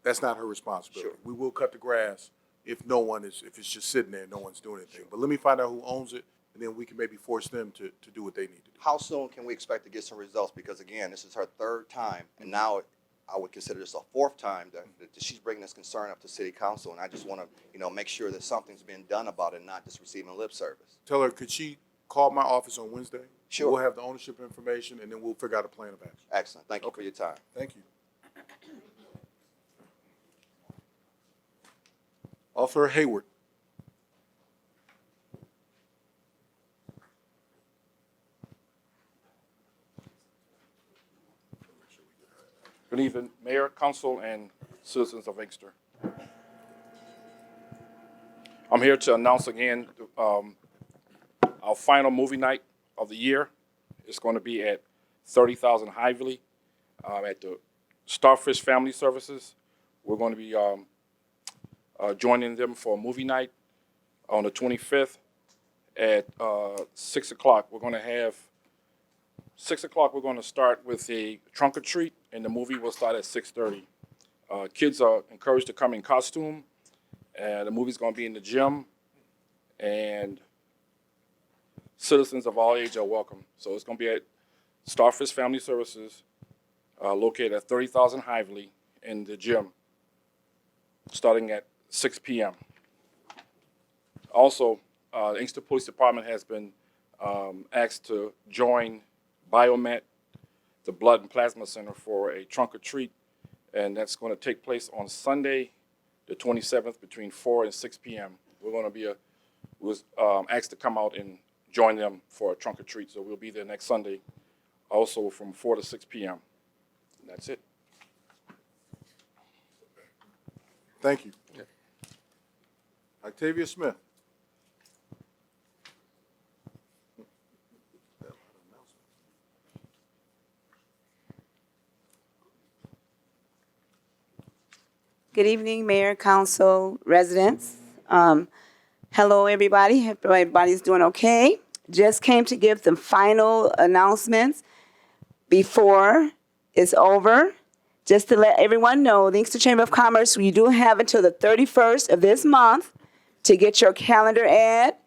that's not her responsibility. Sure. We will cut the grass if it's just sitting there and no one's doing anything. Sure. But let me find out who owns it, and then we can maybe force them to do what they need to do. How soon can we expect to get some results? Because, again, this is her 3rd time, and now I would consider this a 4th time that she's bringing this concern up to city council, and I just want to, make sure that something's been done about it, not just receiving lip service. Tell her, could she call my office on Wednesday? Sure. We'll have the ownership information, and then we'll figure out a plan of action. Excellent. Thank you for your time. Thank you. Officer Hayward. Good evening, Mayor, Council, and citizens of Inkster. I'm here to announce again our final movie night of the year. It's going to be at 30,000 Hively at the Starfish Family Services. We're going to be joining them for a movie night on the 25th at 6 o'clock. We're going to have 6 o'clock. We're going to start with a trunk or treat, and the movie will start at 6:30. Kids are encouraged to come in costume, and the movie's going to be in the gym, and citizens of all age are welcome. So it's going to be at Starfish Family Services, located at 30,000 Hively in the gym, starting at 6 p.m. Also, the Inkster Police Department has been asked to join Biomet, the Blood and Plasma Center, for a trunk or treat, and that's going to take place on Sunday, the 27th, between 4 and 6 p.m. We're going to be asked to come out and join them for a trunk or treat, so we'll be there next Sunday, also from 4 to 6 p.m. And that's it. Thank you. Yeah. Octavia Smith. Good evening, Mayor, Council, residents. Hello, everybody. Hope everybody's doing okay. Just came to give the final announcements before it's over. Just to let everyone know, the Inkster Chamber of Commerce, you do have until the 31st of this month to get your calendar ad.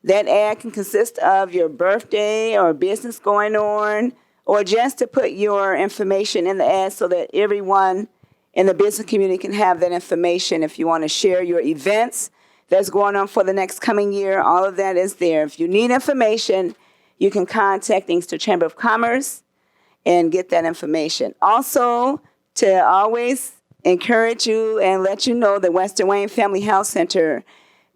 That ad can consist of your birthday or business going on, or just to put your information in the ad so that everyone in the business community can have that information. If you want to share your events that's going on for the next coming year, all of that is there. If you need information, you can contact Inkster Chamber of Commerce and get that information. Also, to always encourage you and let you know that Western Wayne Family Health Center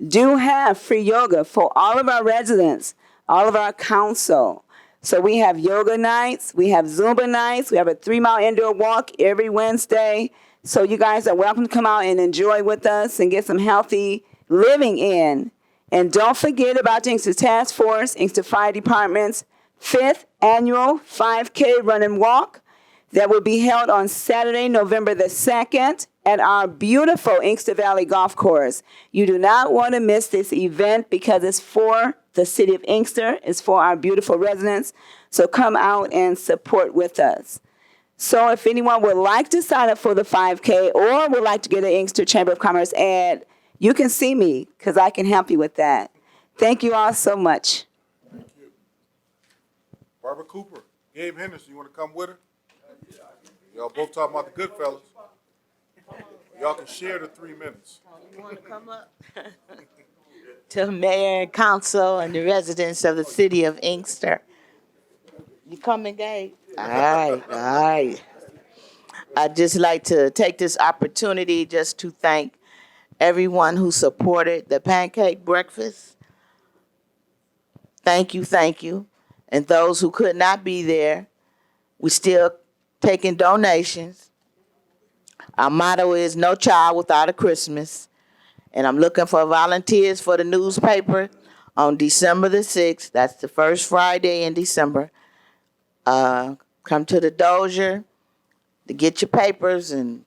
do have free yoga for all of our residents, all of our council. So we have yoga nights, we have Zumba nights, we have a 3-mile indoor walk every Wednesday. So you guys are welcome to come out and enjoy with us and get some healthy living in. And don't forget about the Inkster Task Force, Inkster Fire Department's 5th annual 5K run and walk that will be held on Saturday, November the 2nd at our beautiful Inkster Valley Golf Course. You do not want to miss this event because it's for the city of Inkster. It's for our beautiful residents. So come out and support with us. So if anyone would like to sign up for the 5K or would like to get an Inkster Chamber of Commerce ad, you can see me because I can help you with that. Thank you all so much. Thank you. Barbara Cooper, Gabe Henderson, you want to come with her? Y'all both talking about the good fellas. Y'all can share the 3 minutes. You want to come up? To the mayor and council and the residents of the city of Inkster. You coming, Gabe? All right, all right. I'd just like to take this opportunity just to thank everyone who supported the pancake breakfast. Thank you, thank you. And those who could not be there, we still taking donations. Our motto is no child without a Christmas. And I'm looking for volunteers for the newspaper on December the 6th. That's the first Friday in December. Come to the Dozier to get your papers and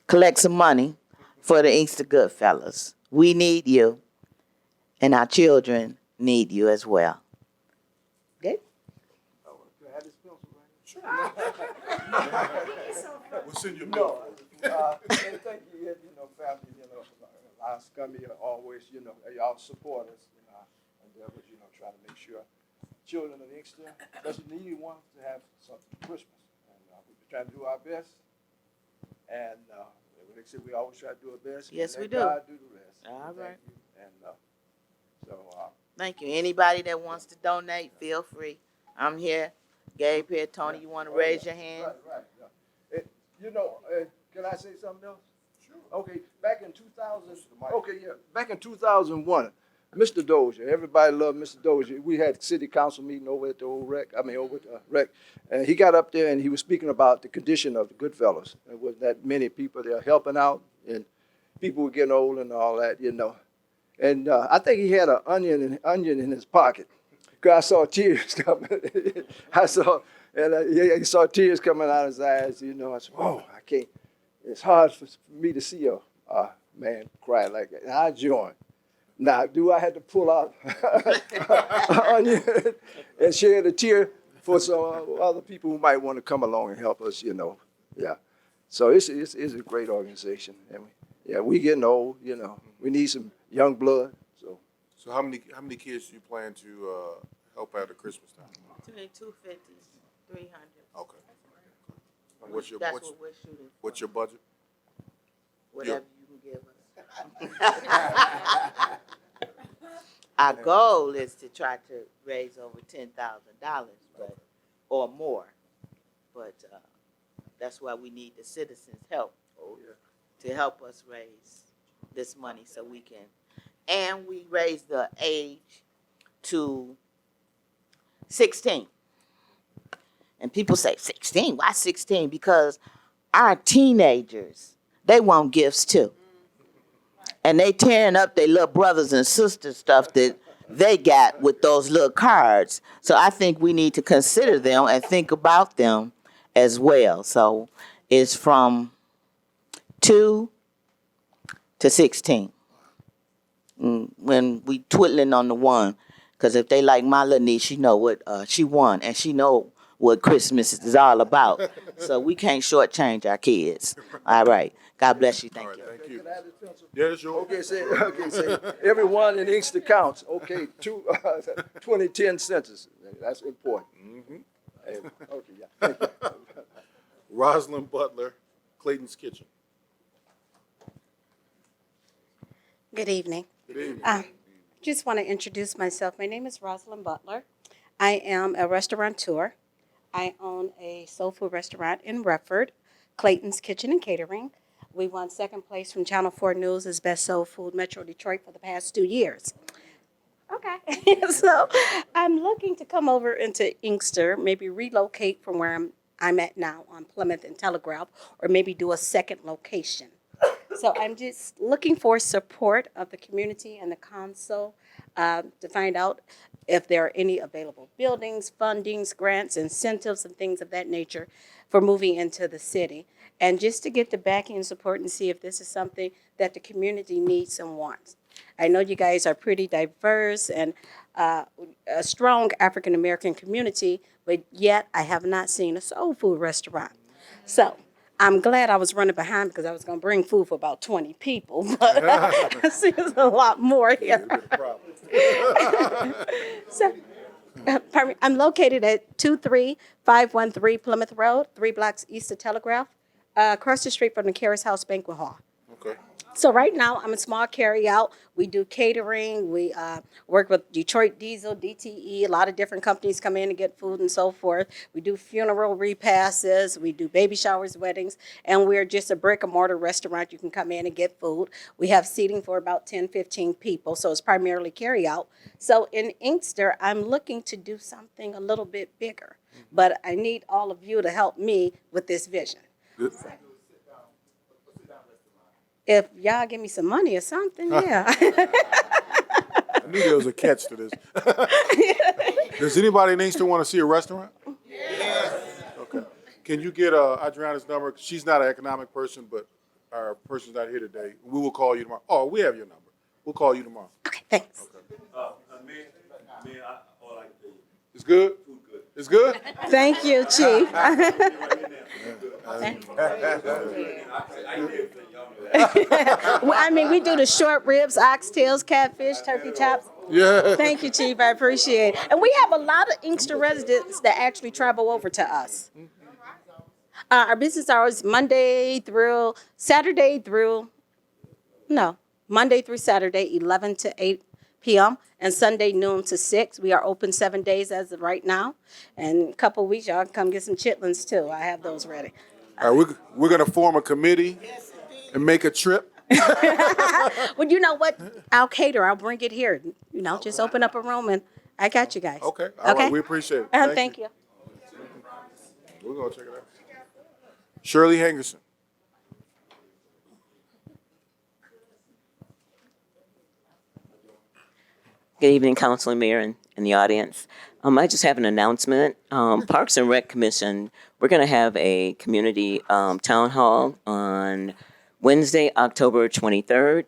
collect some money for the Inkster Goodfellas. We need you, and our children need you as well. Okay? We'll send you a bill. And thank you, family, Lions come here always, y'all support us in our endeavors, try to make sure children of Inkster, especially needy ones, to have something for Christmas. And we've been trying to do our best. And like I said, we always try to do our best. Yes, we let do. God do the rest. All right. And Thank you. Anybody that wants to donate, feel free. I'm here. Gabe here. Tony, you want to raise your hand? Right. Can I say something else? Sure. Okay, back in 2001, Mr. Dozier, everybody loved Mr. Dozier. We had city council meeting over at the old rec, over at the rec. And he got up there and he was speaking about the condition of the Goodfellas. There wasn't that many people there helping out, and people were getting old and all that, And I think he had an onion in his pocket. Cause I saw tears coming. I saw tears coming out of his eyes. I said, "Whoa, I can't." It's hard for me to see a man cry like that. And I joined. Now, do I have to pull out an onion and shed a tear for some other people who might want to come along and help us? Yeah. So it's a great organization, and we getting old. We need some young blood. So how many kids do you plan to help out at Christmas time? Between 250, 300. Okay. And what's your That's what we're shooting for. What's your budget? Whatever you can give us. Our goal is to try to raise over $10,000, or more. But that's why we need the citizens' help. Oh, yeah. To help us raise this money so we can. And we raise the age to 16. And people say, 16? Why 16? Because our teenagers, they want gifts too. And they tearing up their little brothers and sisters stuff that they got with those little cards. So I think we need to consider them and think about them as well. So it's from 2 to 16. When we twiddling on the 1, because if they like my little niece, she know what she won, and she know what Christmas is all about. So we can't shortchange our kids. All right. God bless you. Thank you. Thank you. Can I have this pencil? Yeah, it's yours. Okay, say everyone in Inkster counts. Okay, 2010 census. That's important. Mm-hmm. Okay, yeah. Thank you. Rosalind Butler, Clayton's Kitchen. Good evening. Good evening. Just want to introduce myself. My name is Rosalind Butler. I am a restaurateur. I own a soul food restaurant in Redford, Clayton's Kitchen and Catering. We won second place from Channel 4 News as Best Soul Food Metro Detroit for the past 2 years. Okay. So I'm looking to come over into Inkster, maybe relocate from where I'm at now on Plymouth and Telegraph, or maybe do a second location. So I'm just looking for support of the community and the council to find out if there are any available buildings, fundings, grants, incentives, and things of that nature for moving into the city. And just to get the backing and support and see if this is something that the community needs and wants. I know you guys are pretty diverse and a strong African American community, but yet I have not seen a soul food restaurant. So I'm glad I was running behind because I was going to bring food for about 20 people, but I see there's a lot more here. So, pardon me, I'm located at 23513 Plymouth Road, 3 blocks east of Telegraph, across the street from the Caris House Banquet Hall. Okay. So right now, I'm a small carry-out. We do catering. We work with Detroit Diesel, DTE. A lot of different companies come in to get food and so forth. We do funeral repasses. We do baby showers, weddings. And we're just a brick-and-mortar restaurant. You can come in and get food. We have seating for about 10, 15 people. So it's primarily carry-out. So in Inkster, I'm looking to do something a little bit bigger. But I need all of you to help me with this vision. Good. If y'all give me some money or something, yeah. I knew there was a catch to this. Does anybody in Inkster want to see a restaurant? Yes. Okay. Can you get Adriana's number? She's not an economic person, but our person's not here today. We will call you tomorrow. Oh, we have your number. We'll call you tomorrow. Okay, thanks. Okay. It's good? It's good? Thank you, Chief. Well, I mean, we do the short ribs, oxtails, catfish, turkey chops. Yeah. Thank you, Chief. I appreciate it. And we have a lot of Inkster residents that actually travel over to us. Our business hours Monday through Saturday Monday through Saturday, 11 to 8 p.m. and Sunday noon to 6. We are open 7 days as of right now. And in a couple of weeks, y'all can come get some chitlins too. I have those ready. All right, we're going to form a committee and make a trip. Well, you know what? I'll cater. I'll bring it here. You know, just open up a room and I got you guys. Okay. All right, we appreciate it. Thank you. We're going to check it out. Shirley Henderson. Good evening, Council, Mayor, and the audience. I just have an announcement. Parks and Rec Commission, we're going to have a community town hall on Wednesday, October 23rd.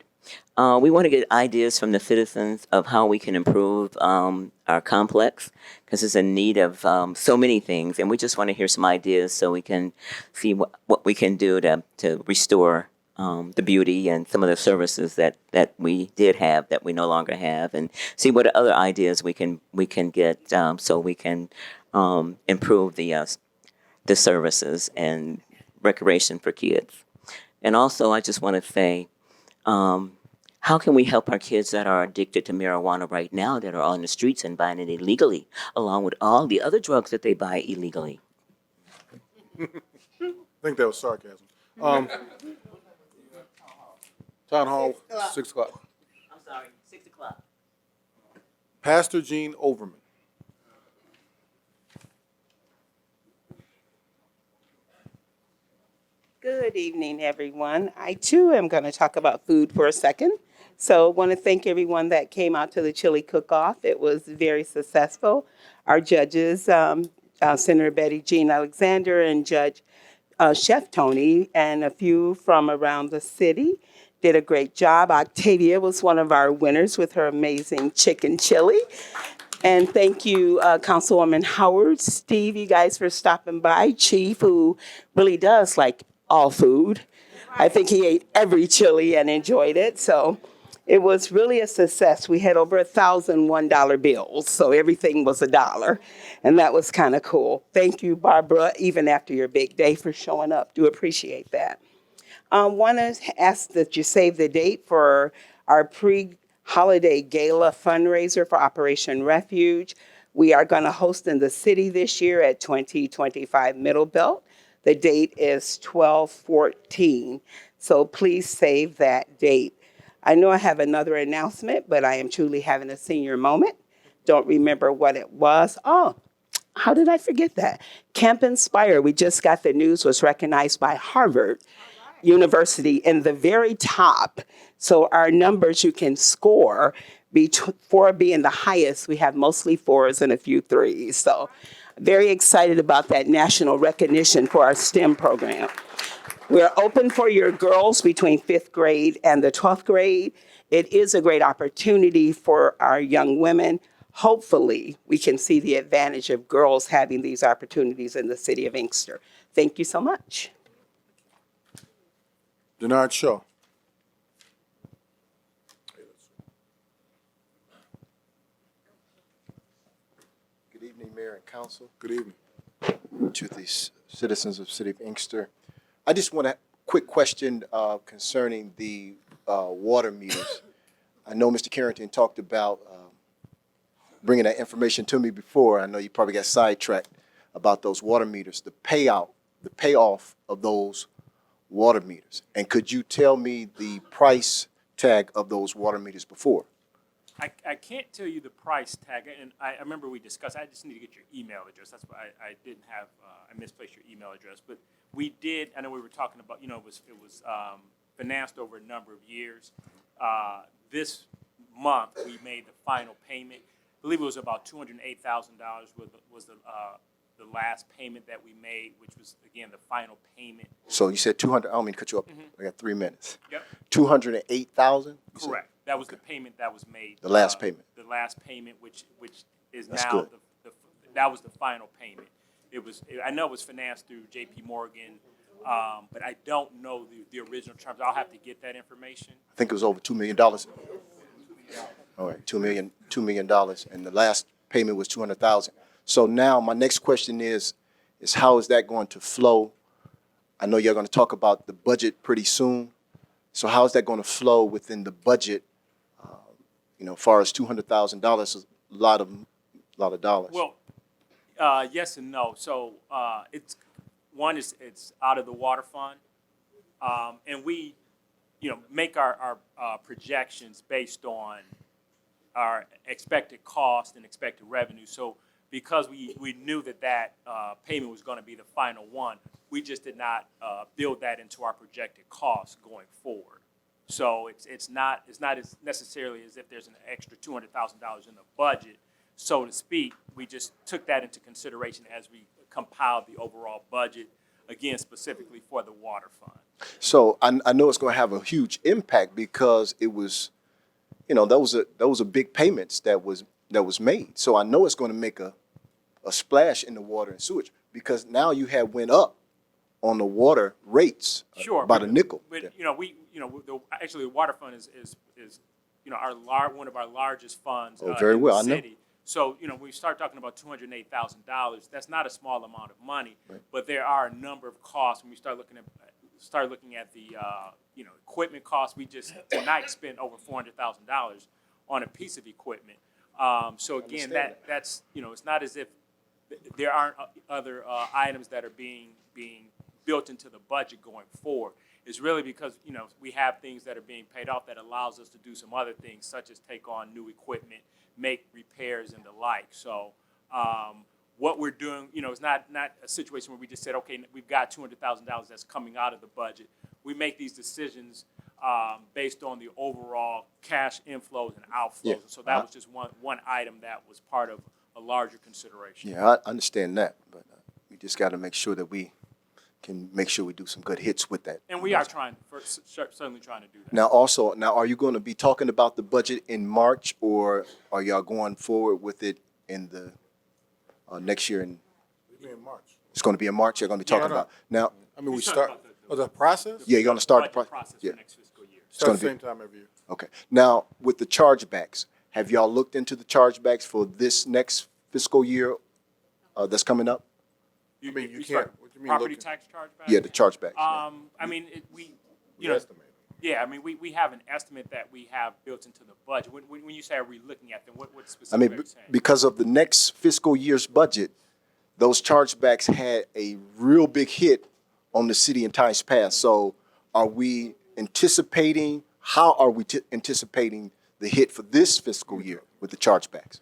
We want to get ideas from the citizens of how we can improve our complex because it's in need of so many things. And we just want to hear some ideas so we can see what we can do to restore the beauty and some of the services that we did have that we no longer have, and see what other ideas we can get so we can improve the services and recreation for kids. And also, I just want to say, how can we help our kids that are addicted to marijuana right now that are on the streets and buying it illegally, along with all the other drugs that they buy illegally? I think that was sarcasm. Town Hall, 6 o'clock. I'm sorry, 6 o'clock. Pastor Gene Overman. Good evening, everyone. I too am going to talk about food for a second. So I want to thank everyone that came out to the chili cook-off. It was very successful. Our judges, Senator Betty Jean Alexander and Judge Chef Tony, and a few from around the city did a great job. Octavia was one of our winners with her amazing chicken chili. And thank you, Councilwoman Howard, Steve, you guys for stopping by. Chief, who really does like all food. I think he ate every chili and enjoyed it. So it was really a success. We had over 1,000 $1 bills, so everything was $1. And that was kind of cool. Thank you, Barbara, even after your big day, for showing up. Do appreciate that. Want to ask that you save the date for our pre-holiday gala fundraiser for Operation Refuge. We are going to host in the city this year at 2025 Middle Belt. The date is 12/14, so please save that date. I know I have another announcement, but I am truly having a senior moment. Don't remember what it was. Oh, how did I forget that? Camp Inspire, we just got the news, was recognized by Harvard University in the very top. So our numbers you can score, four being the highest, we have mostly fours and a few threes. So very excited about that national recognition for our STEM program. We're open for your girls between 5th grade and the 12th grade. It is a great opportunity for our young women. Hopefully, we can see the advantage of girls having these opportunities in the city of Inkster. Thank you so much. Denard Shaw. Good evening, Mayor and Council. Good evening. To the citizens of the City of Inkster. I just want a quick question concerning the water meters. I know Mr. Carrington talked about bringing that information to me before. I know you probably got sidetracked about those water meters, the payoff of those water meters. And could you tell me the price tag of those water meters before? I can't tell you the price tag, and I remember we discussed, I just need to get your email address. That's why I didn't have, I misplaced your email address. But we did, I know we were talking about, it was financed over a number of years. This month, we made the final payment. I believe it was about $208,000 was the last payment that we made, which was, again, the final payment. So you said 200, I don't mean to cut you up. I got 3 minutes. Yep. 208,000? Correct. That was the payment that was made. The last payment. The last payment, which is That's now good. that was the final payment. I know it was financed through J.P. Morgan, but I don't know the original terms. I'll have to get that information. I think it was over $2 million. All right, $2 million, and the last payment was 200,000. So now my next question is how is that going to flow? I know you're going to talk about the budget pretty soon. So how is that going to flow within the budget? As far as $200,000 is a lot of dollars. Well, yes and no. So it's out of the water fund, and we, make our projections based on our expected cost and expected revenue. So because we knew that payment was going to be the final one, we just did not build that into our projected costs going forward. So it's not as necessarily as if there's an extra $200,000 in the budget, so to speak. We just took that into consideration as we compiled the overall budget, again, specifically for the water fund. So I know it's going to have a huge impact because it was, those are big payments that was made. So I know it's going to make a splash in the water and sewage because now you have went up on the water rates by the nickel. But actually the water fund is one of our largest funds very in well, the I know. city. So when we start talking about $208,000, that's not a small amount of money. Right. But there are a number of costs when we start looking at the equipment costs. We just tonight spent over $400,000 on a piece of equipment. So again, that's it's not as if there aren't other items that are being built into the budget going forward. It's really because we have things that are being paid off that allows us to do some other things, such as take on new equipment, make repairs, and the like. So what we're doing, it's not a situation where we just said, okay, we've got $200,000 that's coming out of the budget. We make these decisions based on the overall cash inflows and outflows. Yeah. So that was just one item that was part of a larger consideration. Yeah, I understand that, but we just got to make sure that we can make sure we do some good hits with that. And we are certainly trying to do that. Now, are you going to be talking about the budget in March, or are y'all going forward with it in the next year? It'll be in March. It's going to be in March. You're going to be talking about now. I mean, we start the process. Yeah, you're going to start the process yeah. for next fiscal year. Start the same time every year. Okay. Now, with the chargebacks, have y'all looked into the chargebacks for this next fiscal year that's coming up? You can't. What you mean? Property tax chargeback? Yeah, the chargebacks. I mean, we estimate. Yeah, I mean, we have an estimate that we have built into the budget. When you say are we looking at them, what I specifically mean, are you saying? because of the next fiscal year's budget, those chargebacks had a real big hit on the city in times past. So are we anticipating, how are we anticipating the hit for this fiscal year with the chargebacks?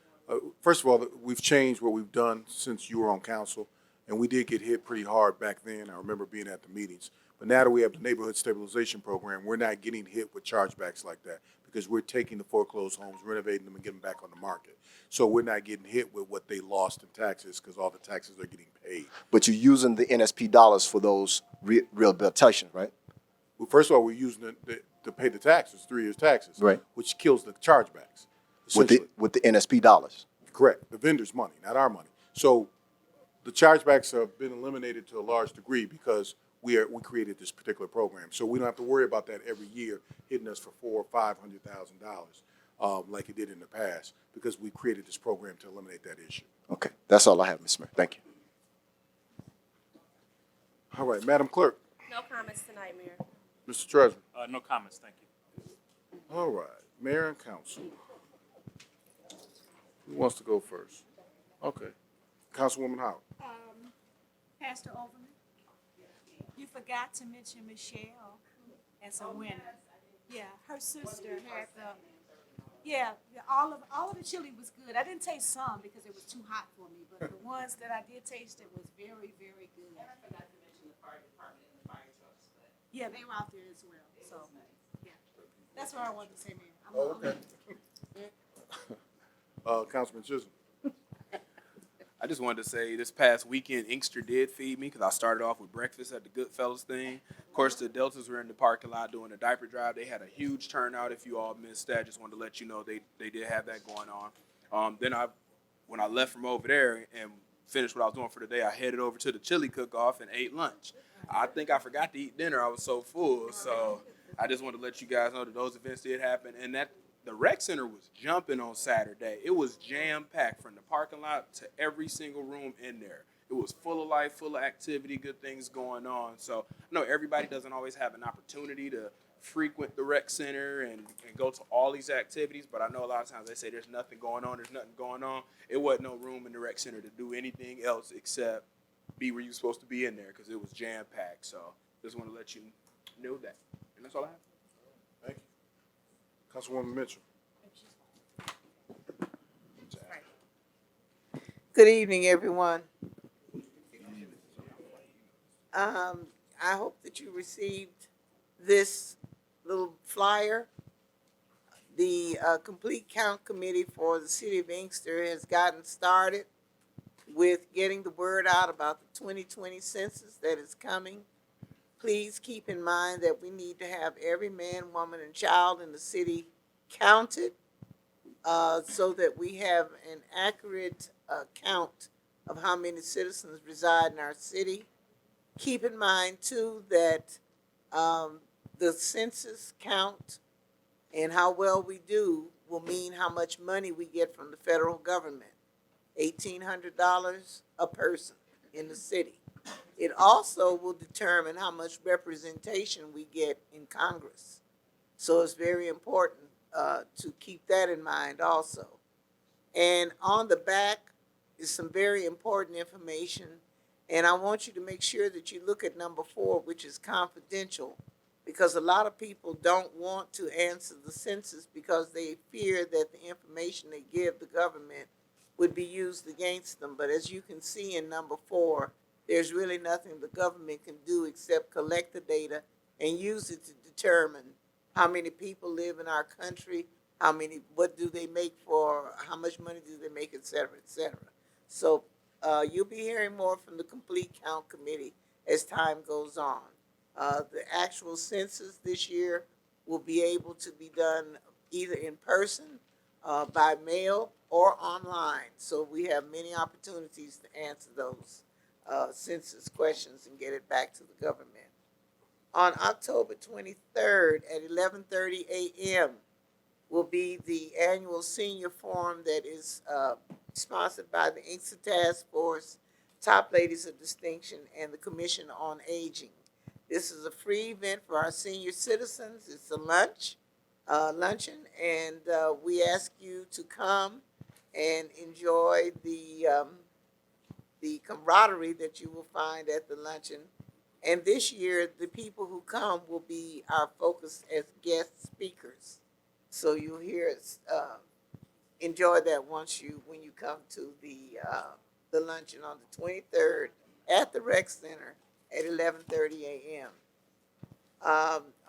First of all, we've changed what we've done since you were on council, and we did get hit pretty hard back then. I remember being at the meetings. But now that we have the neighborhood stabilization program, we're not getting hit with chargebacks like that because we're taking the foreclosed homes, renovating them, and getting them back on the market. So we're not getting hit with what they lost in taxes because all the taxes are getting paid. But you're using the NSP dollars for those rehabilitation, right? Well, first of all, we're using it to pay the taxes, 3 years taxes, Right. which kills the chargebacks. With the NSP dollars. Correct. The vendor's money, not our money. So the chargebacks have been eliminated to a large degree because we created this particular program. So we don't have to worry about that every year hitting us for $400,000 or $500,000 like it did in the past because we created this program to eliminate that issue. Okay, that's all I have, Ms. Mayor. Thank you. All right, Madam Clerk, No comments tonight, Mayor. Mr. Treasurer. No comments, thank you. All right, Mayor and Council. Who wants to go first? Okay, Councilwoman Howard. Pastor Overman, you forgot to mention Michelle as a winner. Yeah, her sister had all of the chili was good. I didn't taste some because it was too hot for me, but the ones that I did taste, it was very, very good. I forgot to mention the fire department and the fire trucks. Yeah, they were out there as well, so, yeah. That's what I wanted to say, man. Councilman Chisholm. I just wanted to say this past weekend, Inkster did feed me because I started off with breakfast at the Goodfellas thing. Of course, the Deltas were in the parking lot doing a diaper drive. They had a huge turnout. If you all missed that, just wanted to let you know they did have that going on. Then when I left from over there and finished what I was doing for the day, I headed over to the chili cook-off and ate lunch. I think I forgot to eat dinner. I was so full. So I just wanted to let you guys know that those events did happen. And that the rec center was jumping on Saturday. It was jam-packed from the parking lot to every single room in there. It was full of life, full of activity, good things going on. So I know everybody doesn't always have an opportunity to frequent the rec center and go to all these activities, but I know a lot of times they say there's nothing going on, It wasn't no room in the rec center to do anything else except be where you're supposed to be in there because it was jam-packed. So just want to let you know that. And that's all I have. Thank you. Councilwoman Mitchell. Good evening, everyone. I hope that you received this little flyer. The Complete Count Committee for the City of Inkster has gotten started with getting the word out about the 2020 census that is coming. Please keep in mind that we need to have every man, woman, and child in the city counted so that we have an accurate count of how many citizens reside in our city. Keep in mind, too, that the census count and how well we do will mean how much money we get from the federal government. $1,800 a person in the city. It also will determine how much representation we get in Congress. So it's very important to keep that in mind also. And on the back is some very important information. And I want you to make sure that you look at number 4, which is confidential, because a lot of people don't want to answer the census because they fear that the information they give the government would be used against them. But as you can see in number 4, there's really nothing the government can do except collect the data and use it to determine how many people live in our country, what do they make for, how much money do they make, et cetera, et cetera. So you'll be hearing more from the Complete Count Committee as time goes on. The actual census this year will be able to be done either in person, by mail, or online. So we have many opportunities to answer those census questions and get it back to the government. On October 23rd at 11:30 a.m. will be the annual senior forum that is sponsored by the Inkster Task Force, Top Ladies of Distinction, and the Commission on Aging. This is a free event for our senior citizens. It's a luncheon, and we ask you to come and enjoy the camaraderie that you will find at the luncheon. And this year, the people who come will be our focus as guest speakers. So you'll hear us enjoy that when you come to the luncheon on the 23rd at the rec center at 11:30 a.m.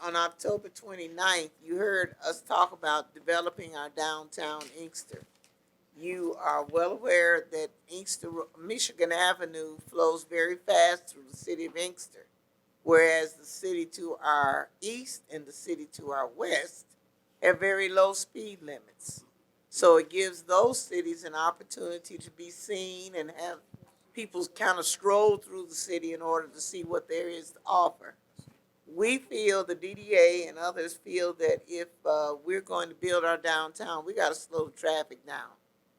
On October 29th, you heard us talk about developing our downtown Inkster. You are well aware that Michigan Avenue flows very fast through the city of Inkster, whereas the city to our east and the city to our west have very low speed limits. So it gives those cities an opportunity to be seen and have people kind of stroll through the city in order to see what there is to offer. We feel, the DDA and others feel, that if we're going to build our downtown, we got to slow the traffic down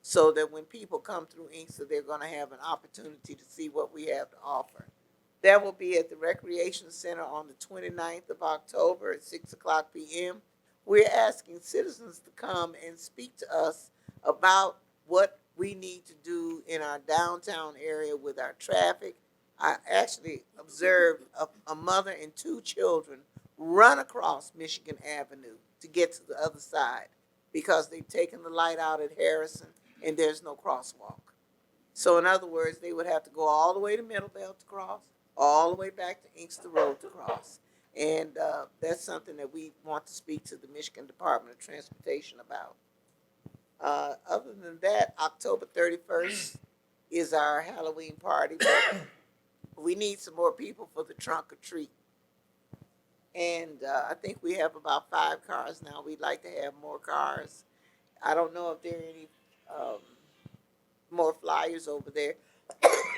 so that when people come through Inkster, they're going to have an opportunity to see what we have to offer. That will be at the Recreation Center on the 29th of October at 6 o'clock p.m. We're asking citizens to come and speak to us about what we need to do in our downtown area with our traffic. I actually observed a mother and two children run across Michigan Avenue to get to the other side because they've taken the light out at Harrison and there's no crosswalk. So in other words, they would have to go all the way to Middlebelt to cross, all the way back to Inkster Road to cross. And that's something that we want to speak to the Michigan Department of Transportation about. Other than that, October 31st is our Halloween party. We need some more people for the trunk or treat. And I think we have about 5 cars now. We'd like to have more cars. I don't know if there are any more flyers over there.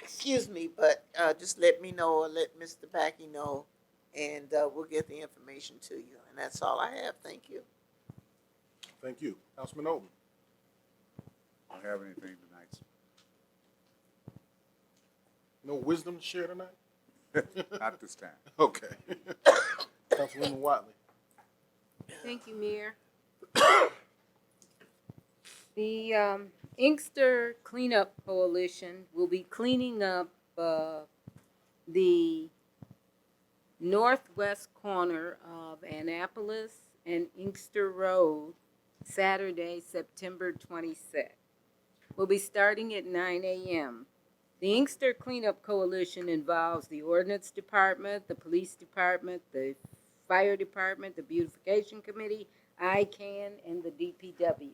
Excuse me, but just let me know or let Mr. Packey know, and we'll get the information to you. And that's all I have. Thank you. Thank you. Councilman Oldham. I don't have anything tonight. No wisdom to share tonight? Not this time. Okay. Councilwoman Watley. Thank you, Mayor. The Inkster Cleanup Coalition will be cleaning up the northwest corner of Annapolis and Inkster Road Saturday, September 26th. We'll be starting at 9 a.m. The Inkster Cleanup Coalition involves the Ordnance Department, the Police Department, the Fire Department, the Beautification Committee, ICANN, and the DPW.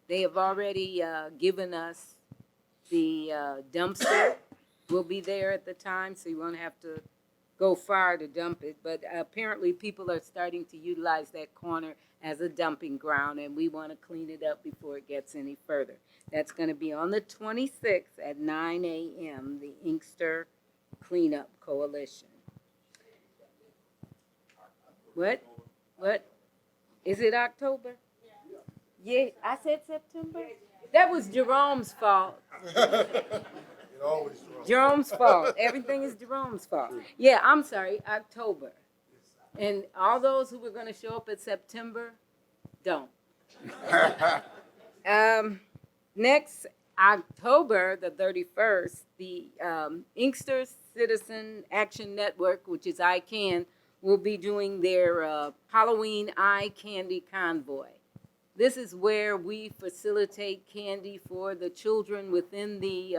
They have already given us the dumpster. We'll be there at the time, so you won't have to go far to dump it. But apparently people are starting to utilize that corner as a dumping ground, and we want to clean it up before it gets any further. That's going to be on the 26th at 9 a.m., the Inkster Cleanup Coalition. What? Is it October? Yeah, I said September. That was Jerome's fault. Jerome's fault. Everything is Jerome's fault. Yeah, I'm sorry, October. And all those who were going to show up at September, don't. Next October the 31st, the Inkster Citizen Action Network, which is ICANN, will be doing their Halloween Eye Candy Convoy. This is where we facilitate candy for the children within the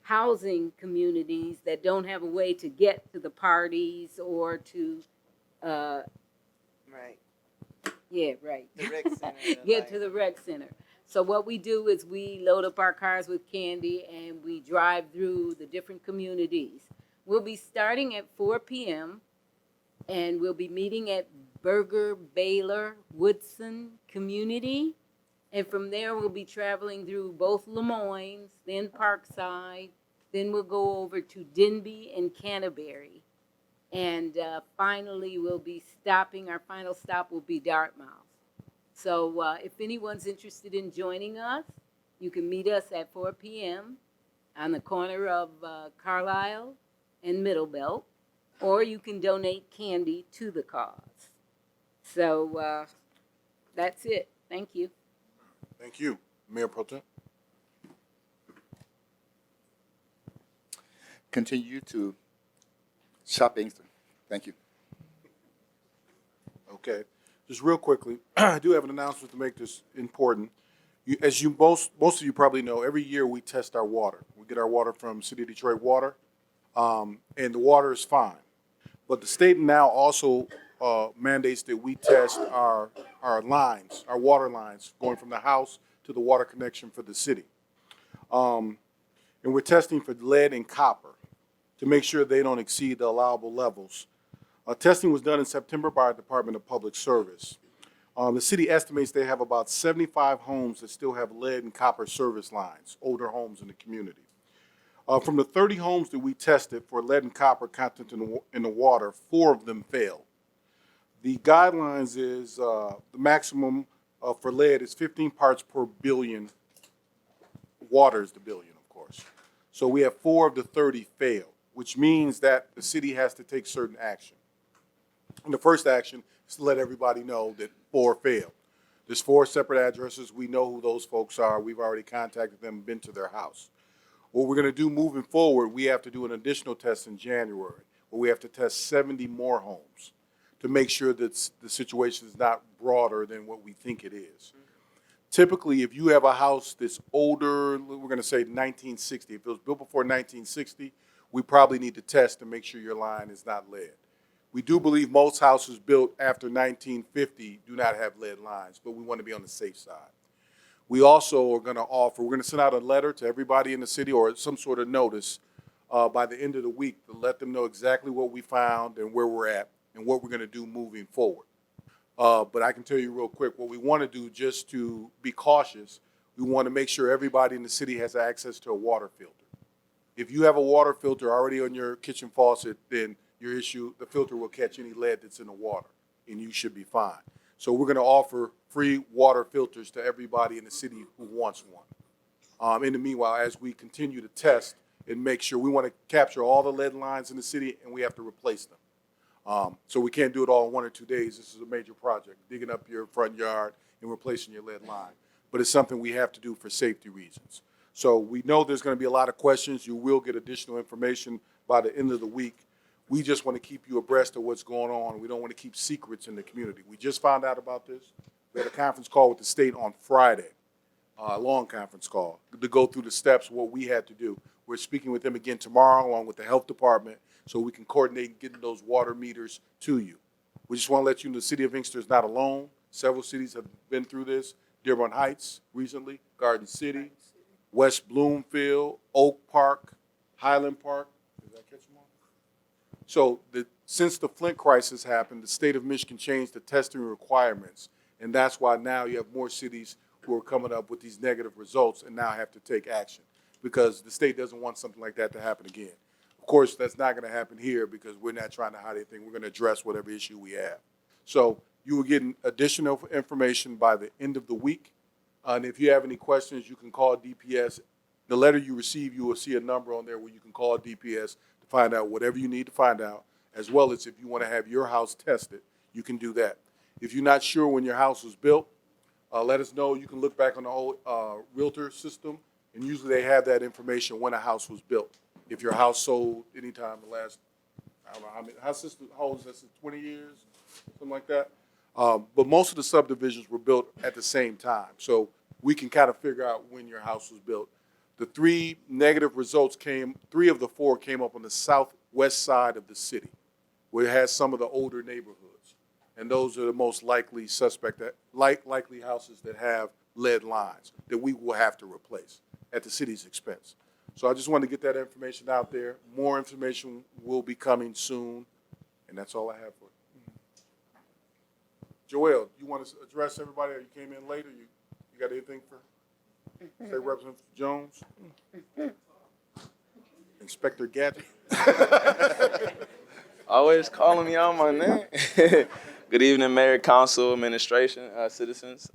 housing communities that don't have a way to get to the parties or to Right. Yeah, right. The rec center. Get to the rec center. So what we do is we load up our cars with candy and we drive through the different communities. We'll be starting at 4 p.m. and we'll be meeting at Berger Baylor Woodson Community. And from there, we'll be traveling through both Lemoyne, then Parkside, then we'll go over to Denby and Canterbury. And finally, we'll be stopping, our final stop will be Dartmouth. So if anyone's interested in joining us, you can meet us at 4 p.m. on the corner of Carlisle and Middlebelt. or you can donate candy to the cause. So that's it. Thank you. Thank you. Mayor Pro Tem. Continue to shop Inkster. Thank you. Okay. Just real quickly, I do have an announcement to make this important. As you most of you probably know, every year we test our water. We get our water from City of Detroit Water, and the water is fine. But the state now also mandates that we test our lines, our water lines, going from the house to the water connection for the city. And we're testing for lead and copper to make sure they don't exceed the allowable levels. Testing was done in September by our Department of Public Service. The city estimates they have about 75 homes that still have lead and copper service lines, older homes in the community. From the 30 homes that we tested for lead and copper content in the water, 4 of them failed. The guidelines is the maximum for lead is 15 parts per billion. Water is the billion, of course. So we have 4 of the 30 fail, which means that the city has to take certain action. And the first action is to let everybody know that 4 failed. There's 4 separate addresses. We know who those folks are. We've already contacted them, been to their house. What we're going to do moving forward, we have to do an additional test in January, where we have to test 70 more homes to make sure that the situation is not broader than what we think it is. Typically, if you have a house that's older, we're going to say 1960, if it was built before 1960, we probably need to test to make sure your line is not lead. We do believe most houses built after 1950 do not have lead lines, but we want to be on the safe side. We also are going to offer, we're going to send out a letter to everybody in the city or some sort of notice by the end of the week to let them know exactly what we found and where we're at and what we're going to do moving forward. But I can tell you real quick, what we want to do just to be cautious, we want to make sure everybody in the city has access to a water filter. If you have a water filter already on your kitchen faucet, then the filter will catch any lead that's in the water and you should be fine. So we're going to offer free water filters to everybody in the city who wants one. In the meanwhile, as we continue to test and make sure, we want to capture all the lead lines in the city and we have to replace them. So we can't do it all in 1 or 2 days. This is a major project, digging up your front yard and replacing your lead line. But it's something we have to do for safety reasons. So we know there's going to be a lot of questions. You will get additional information by the end of the week. We just want to keep you abreast of what's going on. We don't want to keep secrets in the community. We just found out about this. We had a conference call with the state on Friday, a long conference call, to go through the steps, what we had to do. We're speaking with them again tomorrow, along with the health department, so we can coordinate getting those water meters to you. We just want to let you know the city of Inkster is not alone. Several cities have been through this. Dearborn Heights recently, Garden City, West Bloomfield, Oak Park, Highland Park. Did I catch them all? So since the Flint crisis happened, the state of Michigan changed the testing requirements, and that's why now you have more cities who are coming up with these negative results and now have to take action because the state doesn't want something like that to happen again. Of course, that's not going to happen here because we're not trying to hide anything. We're going to address whatever issue we have. So you will get additional information by the end of the week. And if you have any questions, you can call DPS. The letter you receive, you will see a number on there where you can call DPS to find out whatever you need to find out, as well as if you want to have your house tested, you can do that. If you're not sure when your house was built, let us know. You can look back on the old realtor system, and usually they have that information when a house was built. If your house sold anytime in the last, I don't know how many, how old is this, 20 years, something like that? But most of the subdivisions were built at the same time, so we can kind of figure out when your house was built. The 3 negative results 3 of the 4 came up on the southwest side of the city, where it has some of the older neighborhoods. And those are the most likely likely houses that have lead lines that we will have to replace at the city's expense. So I just wanted to get that information out there. More information will be coming soon, and that's all I have for you. Joelle, you want to address everybody, or you came in later? You got anything for State Representative Jones? Inspector Gadget? Always calling me out my name. Good evening, Mayor, Council, Administration, citizens.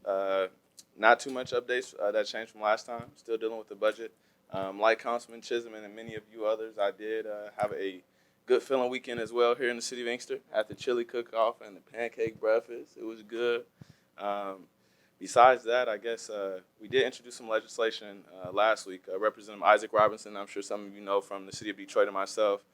Not too much updates that changed from last time. Still dealing with the budget. Like Councilman Chisholm and many of you others, I did have a good feeling weekend as well here in the city of Inkster at the chili cook-off and the pancake breakfast. It was good. Besides that, I guess we did introduce some legislation last week. Representative Isaac Robinson, I'm sure some of you know from the city of Detroit and myself,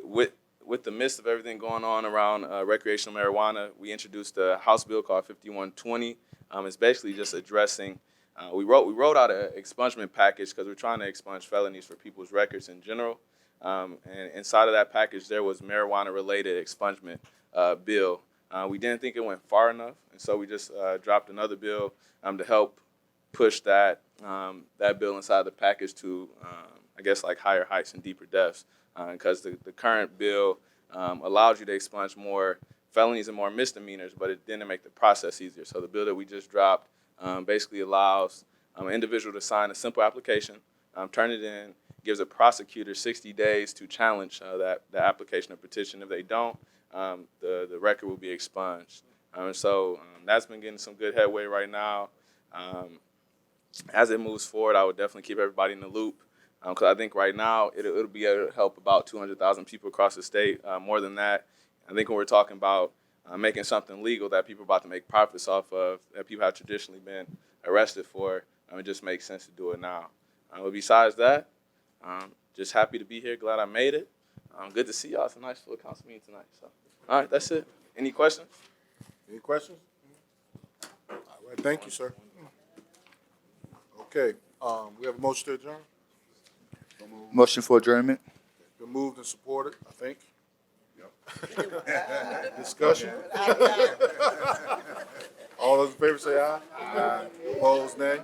with the midst of everything going on around recreational marijuana, we introduced a House bill called 5120. It's basically just addressing. We wrote out an expungement package because we're trying to expunge felonies for people's records in general. And inside of that package, there was marijuana-related expungement bill. We didn't think it went far enough, and so we just dropped another bill to help push that bill inside the package to, I guess, like higher heights and deeper depths. Because the current bill allows you to expunge more felonies and more misdemeanors, but it didn't make the process easier. So the bill that we just dropped basically allows an individual to sign a simple application, turn it in, gives a prosecutor 60 days to challenge the application or petition. If they don't, the record will be expunged. So that's been getting some good headway right now. As it moves forward, I would definitely keep everybody in the loop. Because I think right now it'll be able to help about 200,000 people across the state. More than that, I think when we're talking about making something legal that people are about to make profits off of, that people have traditionally been arrested for, it just makes sense to do it now. But besides that, just happy to be here. Glad I made it. Good to see y'all. It's a nice full council meeting tonight. So, all right, that's it. Any questions? Any questions? All right, thank you, sir. Okay, we have a motion to adjourn. Motion for adjournment. Been moved and supported, I think. Yep. Discussion. All those in favor say aye. Aye. Opposed, nay.